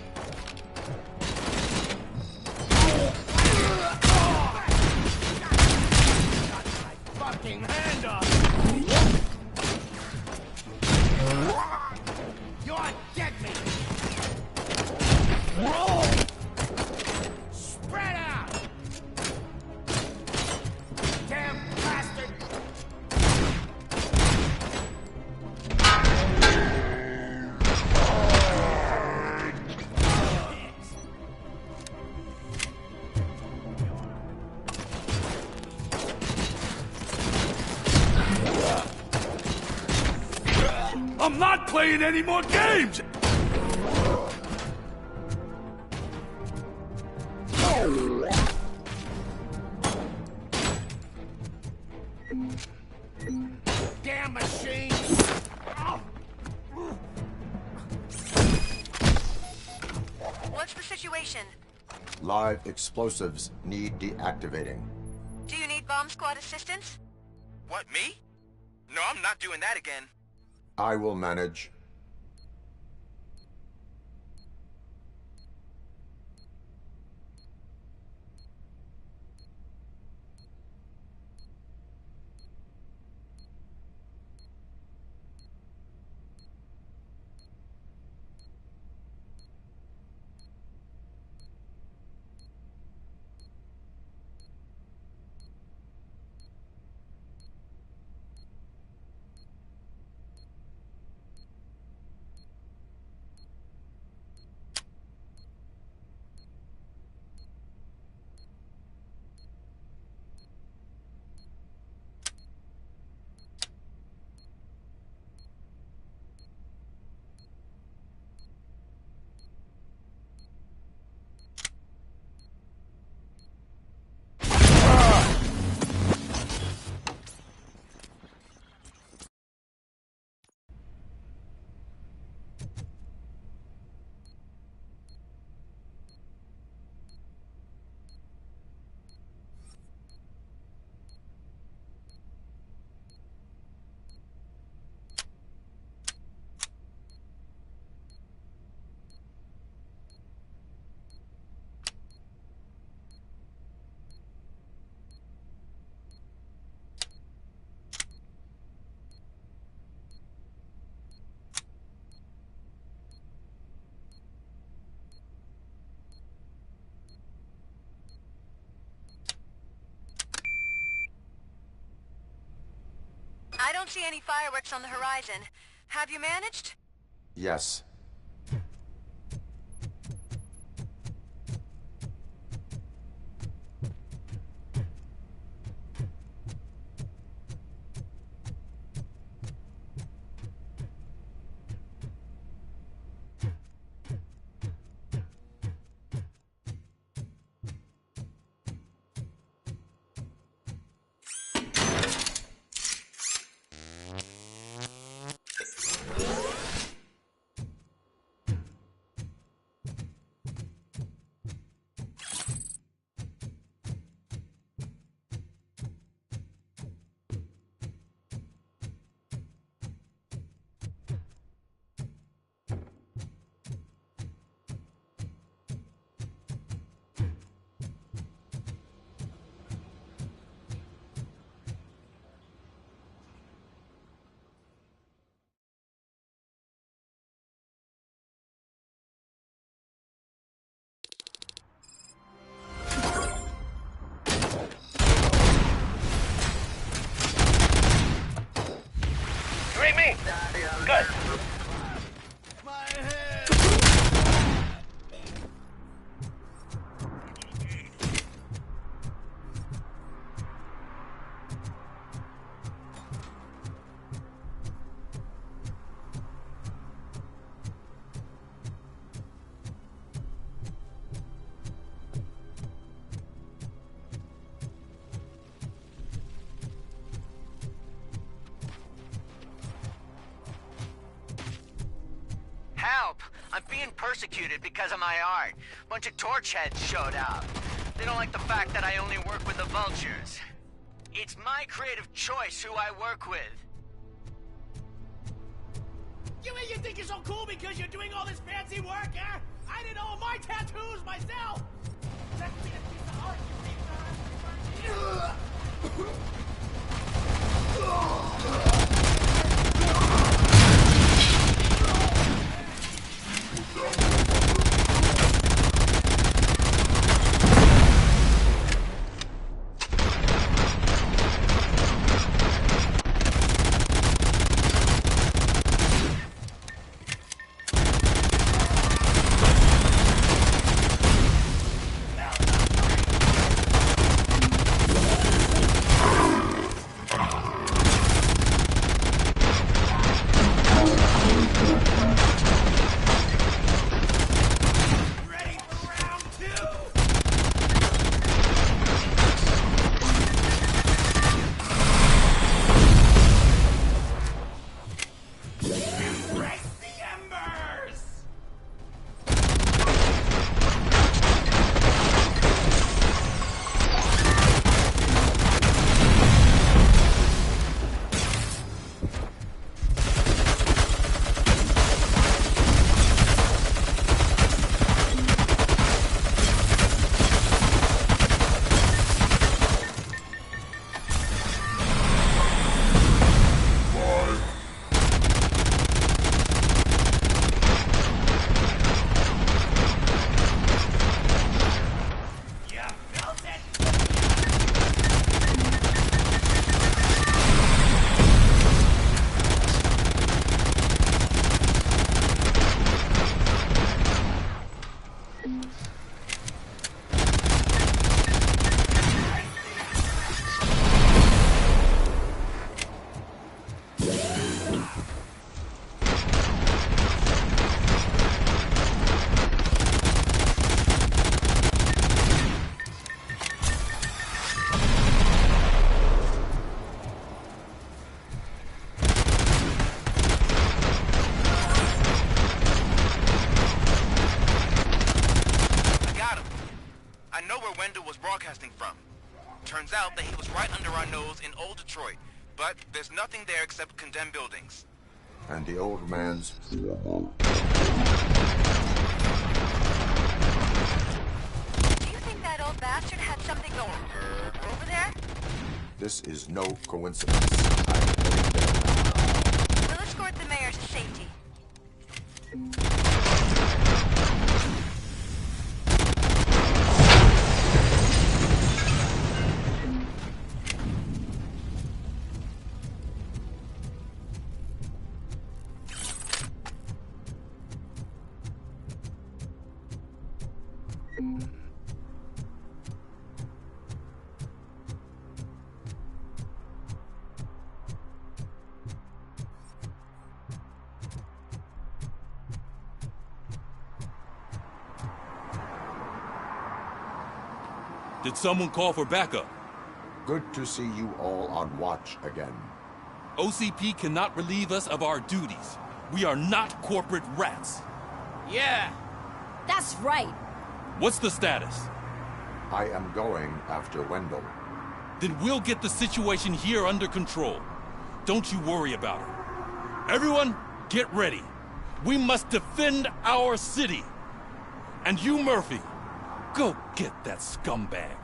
Fucking hand up! You're dead, me! Roll! Spread out! Damn bastard! I'm not playing any more games! Damn machine! What's the situation? Live explosives need deactivating. Do you need bomb squad assistance? What, me? No, I'm not doing that again. I will manage. I don't see any fireworks on the horizon. Have you managed? Yes. Me. Good. help. I'm being persecuted because of my art. Bunch of torch heads showed up. They don't like the fact that I only work with the vultures. It's my creative choice who I work with. You mean you think you're so cool because you're doing all this fancy work, eh? I did all my tattoos myself! That's a piece of art, you think, Turns out that he was right under our nose in old Detroit, but there's nothing there except condemned buildings. And the old man's... Do you think that old bastard had something going over there? This is no coincidence. I'm heading there now. We'll escort the mayor to safety. Did someone call for backup? Good to see you all on watch again. OCP cannot relieve us of our duties. We are not corporate rats. Yeah. That's right. What's the status? I am going after Wendell. Then we'll get the situation here under control. Don't you worry about her. Everyone, get ready. We must defend our city. And you, Murphy, go get that scumbag.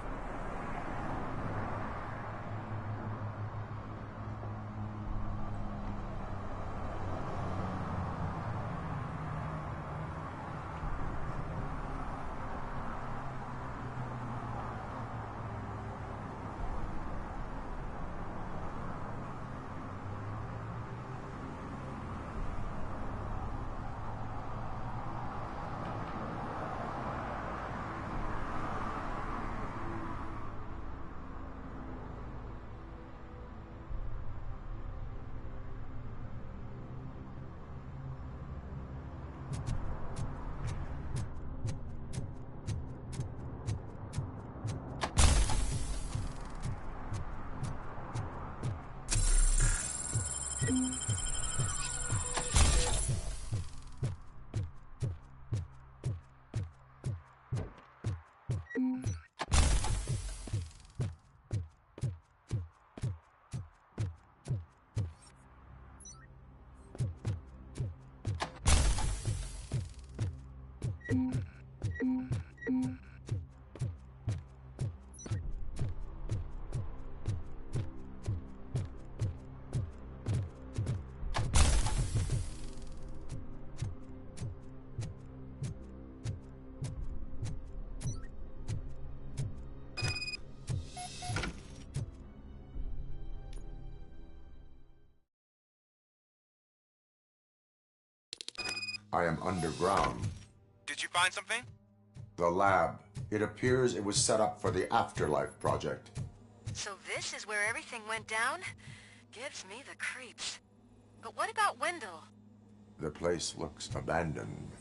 I am underground. Did you find something? The lab. It appears it was set up for the Afterlife project. So this is where everything went down? Gives me the creeps. But what about Wendell? The place looks abandoned.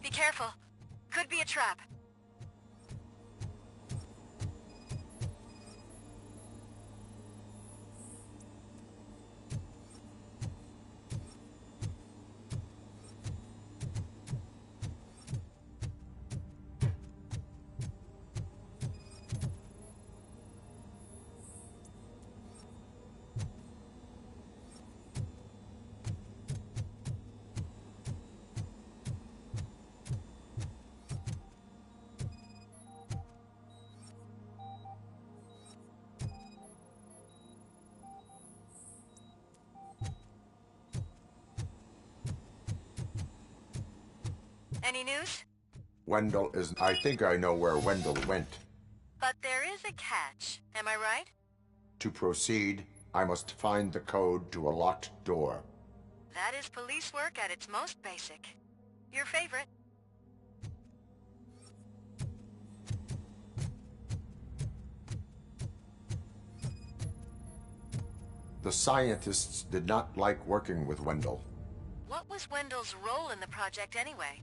Be careful. Could be a trap. Any news? Wendell is... I think I know where Wendell went. But there is a catch, am I right? To proceed, I must find the code to a locked door. That is police work at its most basic. Your favorite. The scientists did not like working with Wendell. What was Wendell's role in the project anyway?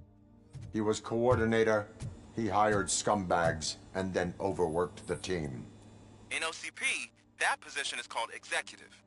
He was coordinator, he hired scumbags, and then overworked the team. In OCP, that position is called executive.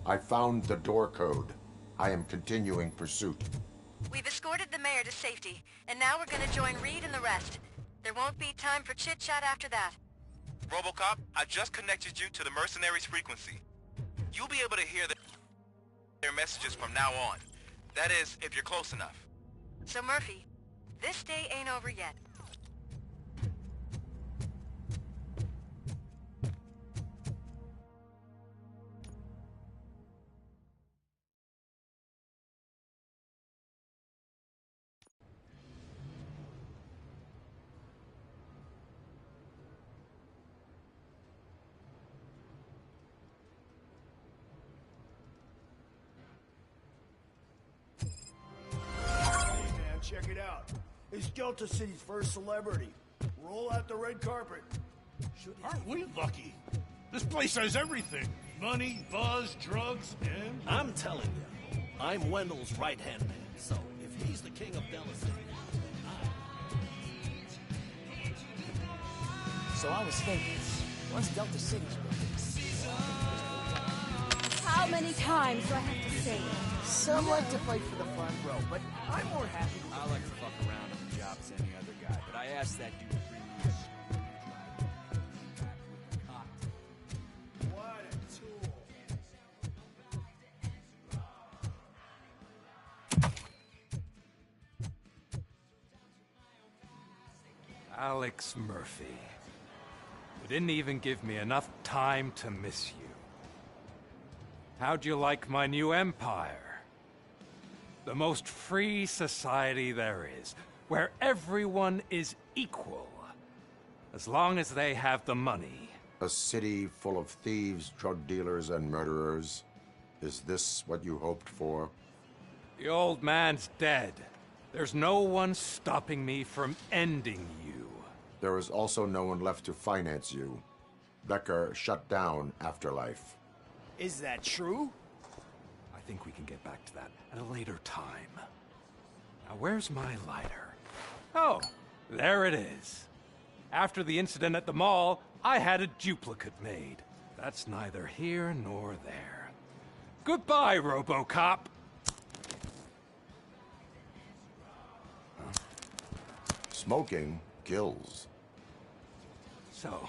I found the door code. I am continuing pursuit. We've escorted the mayor to safety, and now we're gonna join Reed and the rest. There won't be time for chit-chat after that. Robocop, I just connected you to the mercenaries' frequency. You'll be able to hear their messages from now on. That is, if you're close enough. So Murphy, this day ain't over yet. Check it out. It's Delta City's first celebrity. Roll out the red carpet. Aren't we lucky? This place has everything. Money, buzz, drugs, and... I'm telling you, I'm Wendell's right-hand man, so if he's the king of Delta City... So I was thinking, once Delta City's built... How many times do I have to say it? Some like to fight for the front row, but I'm more happy with I like to fuck around on the job as any other guy, but I asked that dude to bring me a screwdriver. What a tool. Alex Murphy. You didn't even give me enough time to miss you. How'd you like my new empire? The most free society there is, where everyone is equal, as long as they have the money. A city full of thieves, drug dealers, and murderers. Is this what you hoped for? The old man's dead. There's no one stopping me from ending you. There is also no one left to finance you. Becker shut down Afterlife. Is that true? I think we can get back to that at a later time. Now, where's my lighter? Oh, there it is. After the incident at the mall, I had a duplicate made. That's neither here nor there. Goodbye, Robocop. Smoking kills. So,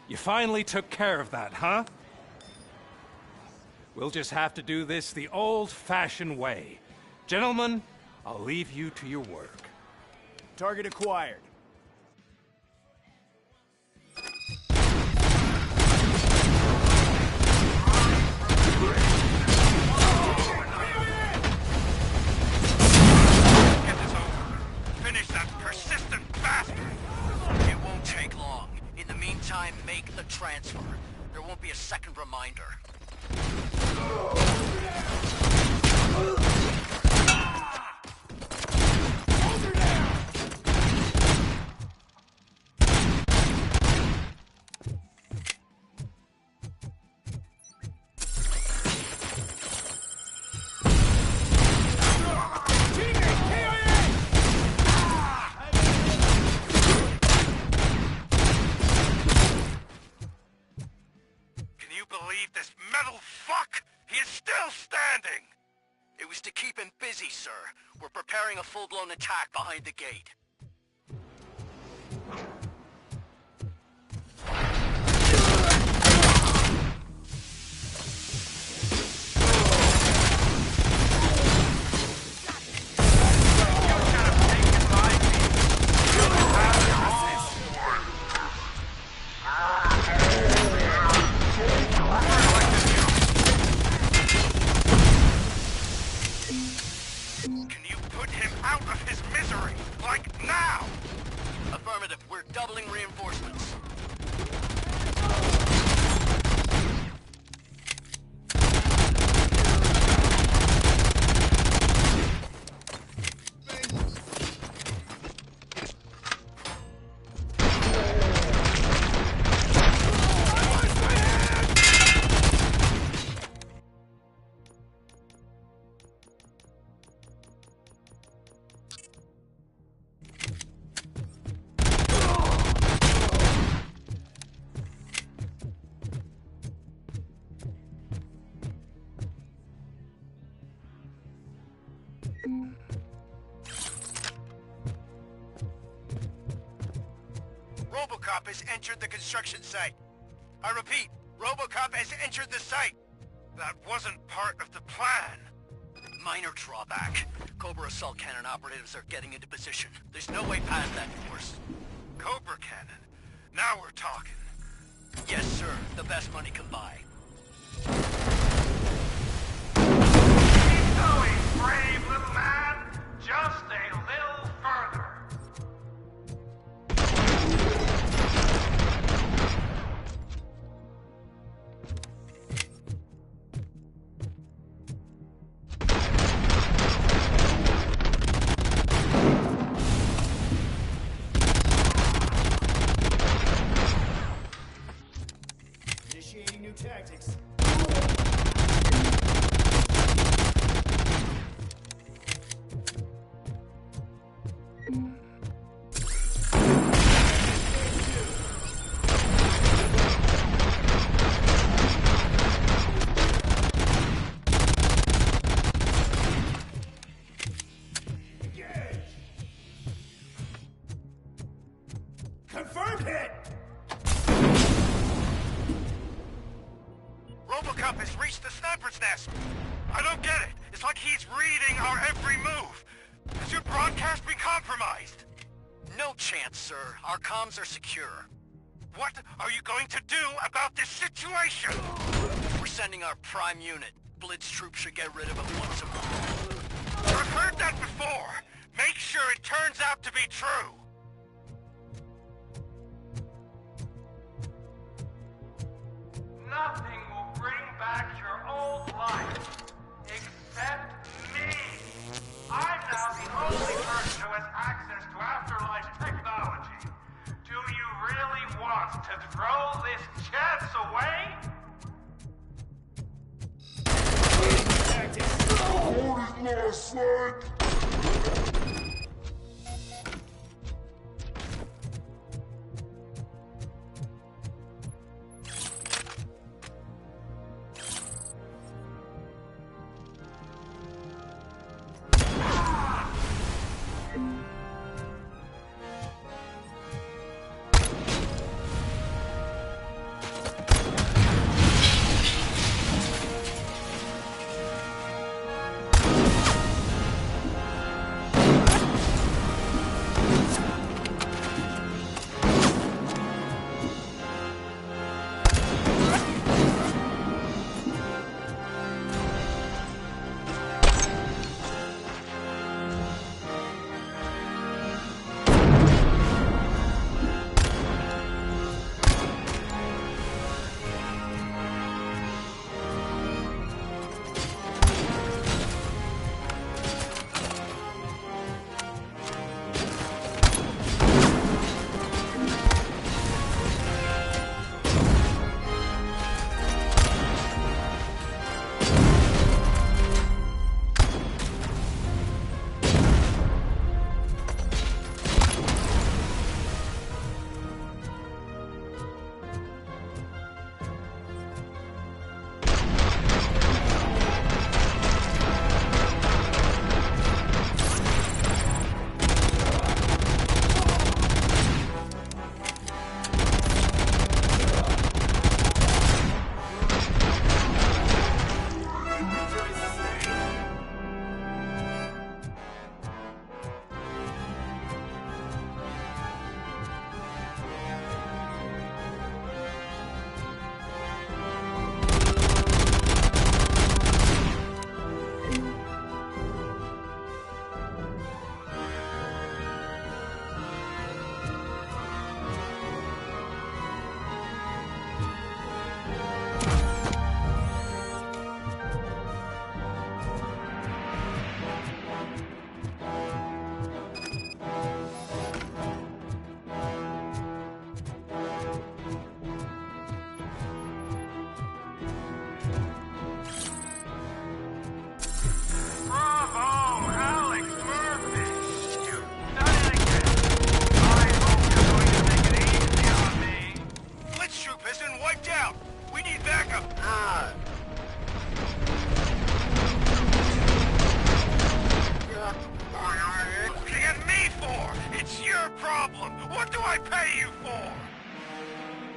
you finally took care of that, huh? We'll just have to do this the old-fashioned way. Gentlemen, I'll leave you to your work. Target acquired. Get this over. Finish that persistent bastard. It won't take long. In the meantime, make the transfer. There won't be a second reminder. We're preparing a full-blown attack behind the gate. Doubling reinforcements. Robocop has entered the construction site. I repeat, Robocop has entered the site. That wasn't part of the plan. Minor drawback. Cobra assault cannon operatives are getting into position. There's no way past that force. Cobra cannon? Now we're talking. Yes, sir. The best money can buy. Keep going, brave little man. Just a little further. Initiating new tactic. nest. I don't get it. It's like he's reading our every move. Has your broadcast been compromised? No chance, sir. Our comms are secure. What are you going to do about this situation? We're sending our prime unit. Blitz troops should get rid of it once and for all. I've heard that before. Make sure it turns out to be true. Nothing will bring back your old life, except me. I'm now the only person who has access to afterlife technology. Do you really want to throw this chance away?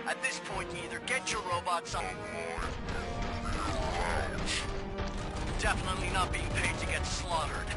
At this point, you either get your robots on... Definitely not being paid to get slaughtered.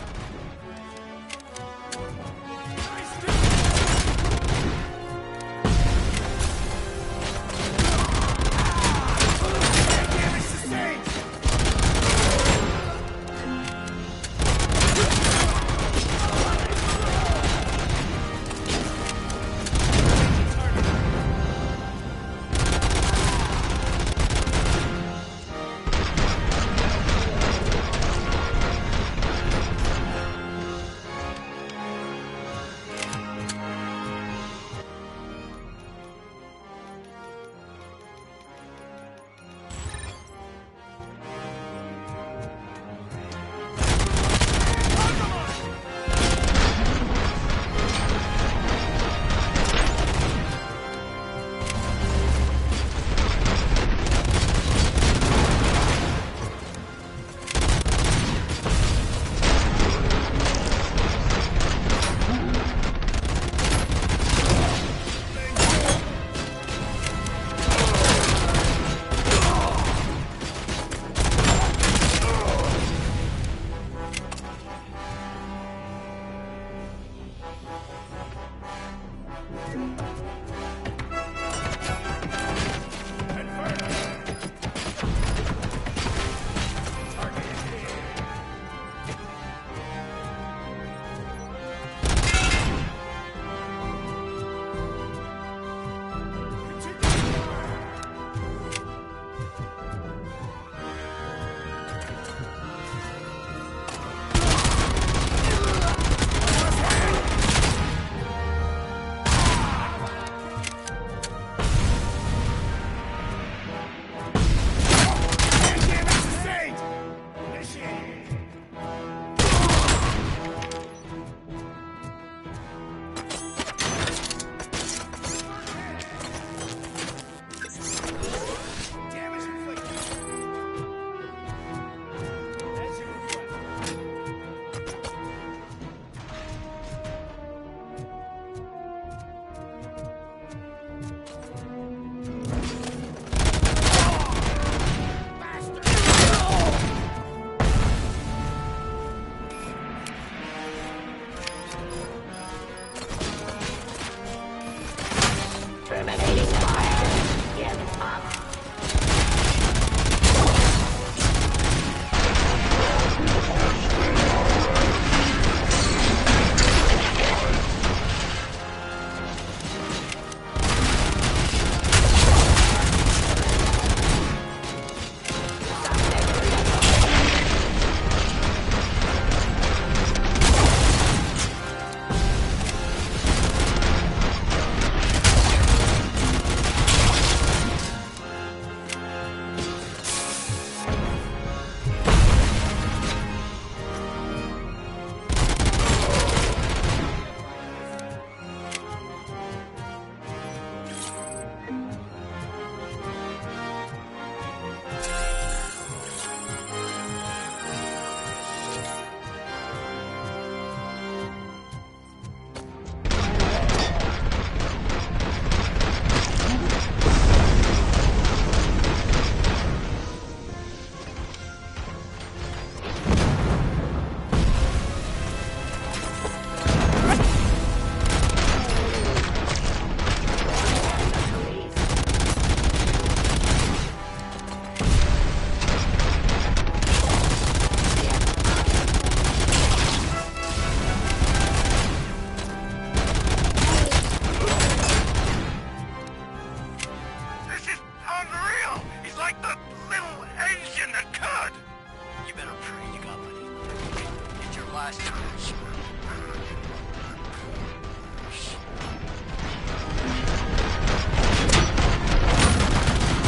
blast charge.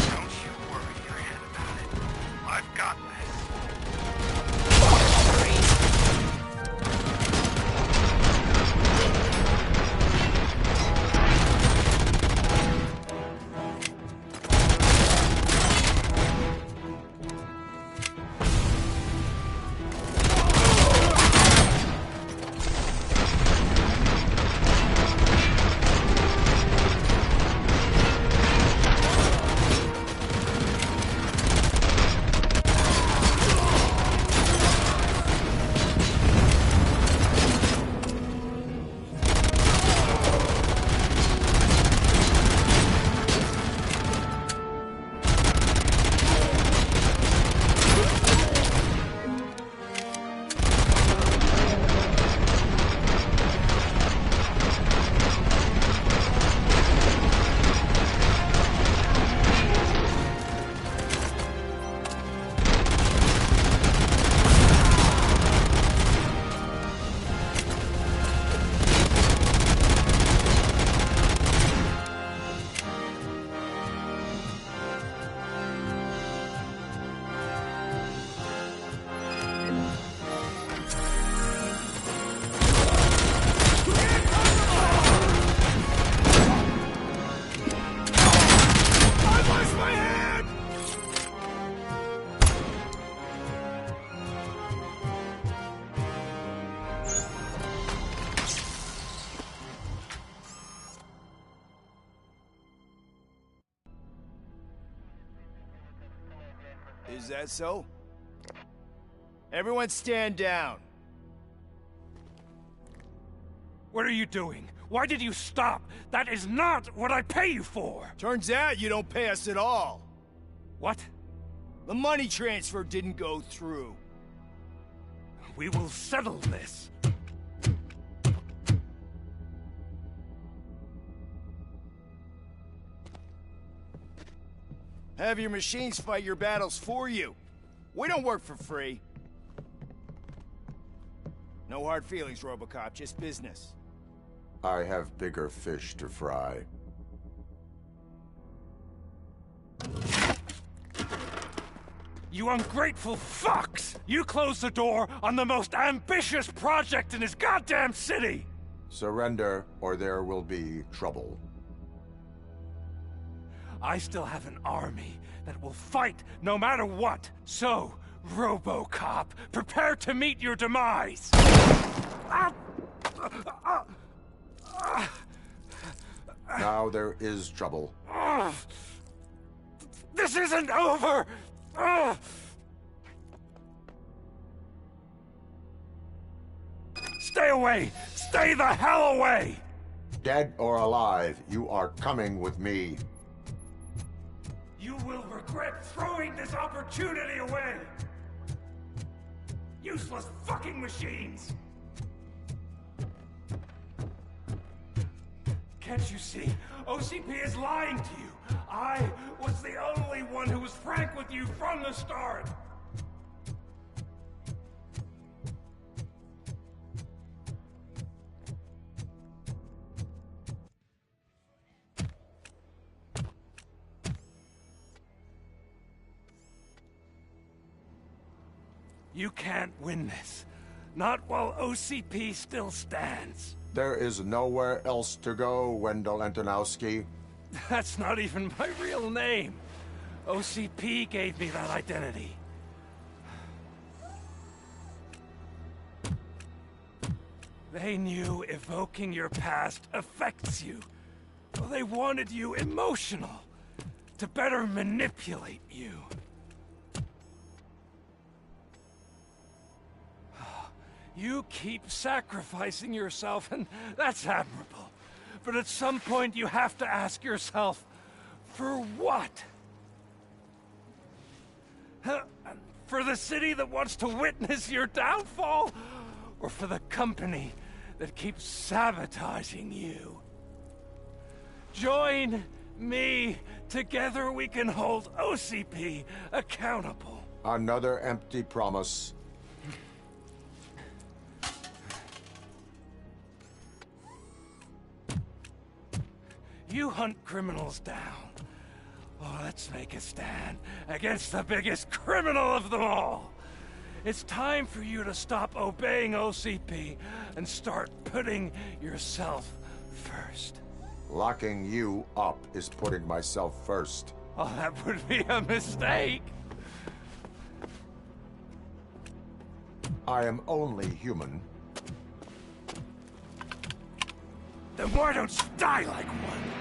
Don't you worry your head about it. I've got this. Is that so? Everyone stand down. What are you doing? Why did you stop? That is not what I pay you for! Turns out you don't pay us at all. What? The money transfer didn't go through. We will settle this. Have your machines fight your battles for you. We don't work for free. No hard feelings, Robocop, just business. I have bigger fish to fry. You ungrateful fucks! You closed the door on the most ambitious project in this goddamn city! Surrender, or there will be trouble. I still have an army that will fight no matter what. So, Robocop, prepare to meet your demise! Now there is trouble. This isn't over! Stay away! Stay the hell away! Dead or alive, you are coming with me. You will regret throwing this opportunity away! Useless fucking machines! Can't you see? OCP is lying to you! I was the only one who was frank with you from the start! You can't win this. Not while OCP still stands. There is nowhere else to go, Wendell Antonowski. That's not even my real name. OCP gave me that identity. They knew evoking your past affects you. Well, they wanted you emotional, to better manipulate you. You keep sacrificing yourself, and that's admirable. But at some point, you have to ask yourself, for what? For the city that wants to witness your downfall? Or for the company that keeps sabotaging you? Join me. Together we can hold OCP accountable. Another empty promise. You hunt criminals down. Oh, let's make a stand against the biggest criminal of them all. It's time for you to stop obeying OCP and start putting yourself first. Locking you up is putting myself first. Oh, that would be a mistake. I am only human. Then why don't you die like one?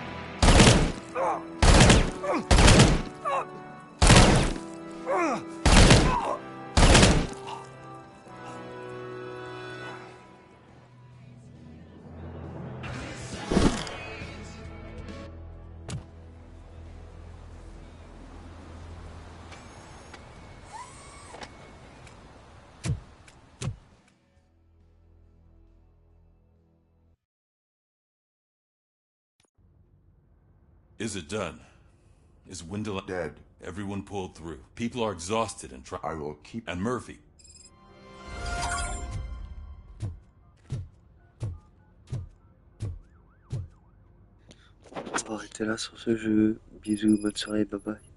Is it done? Is Wendell dead? Everyone pulled through. People are exhausted and I will keep... And Murphy. On va arrêter là sur ce jeu. Bisous, bonne soirée, bye bye.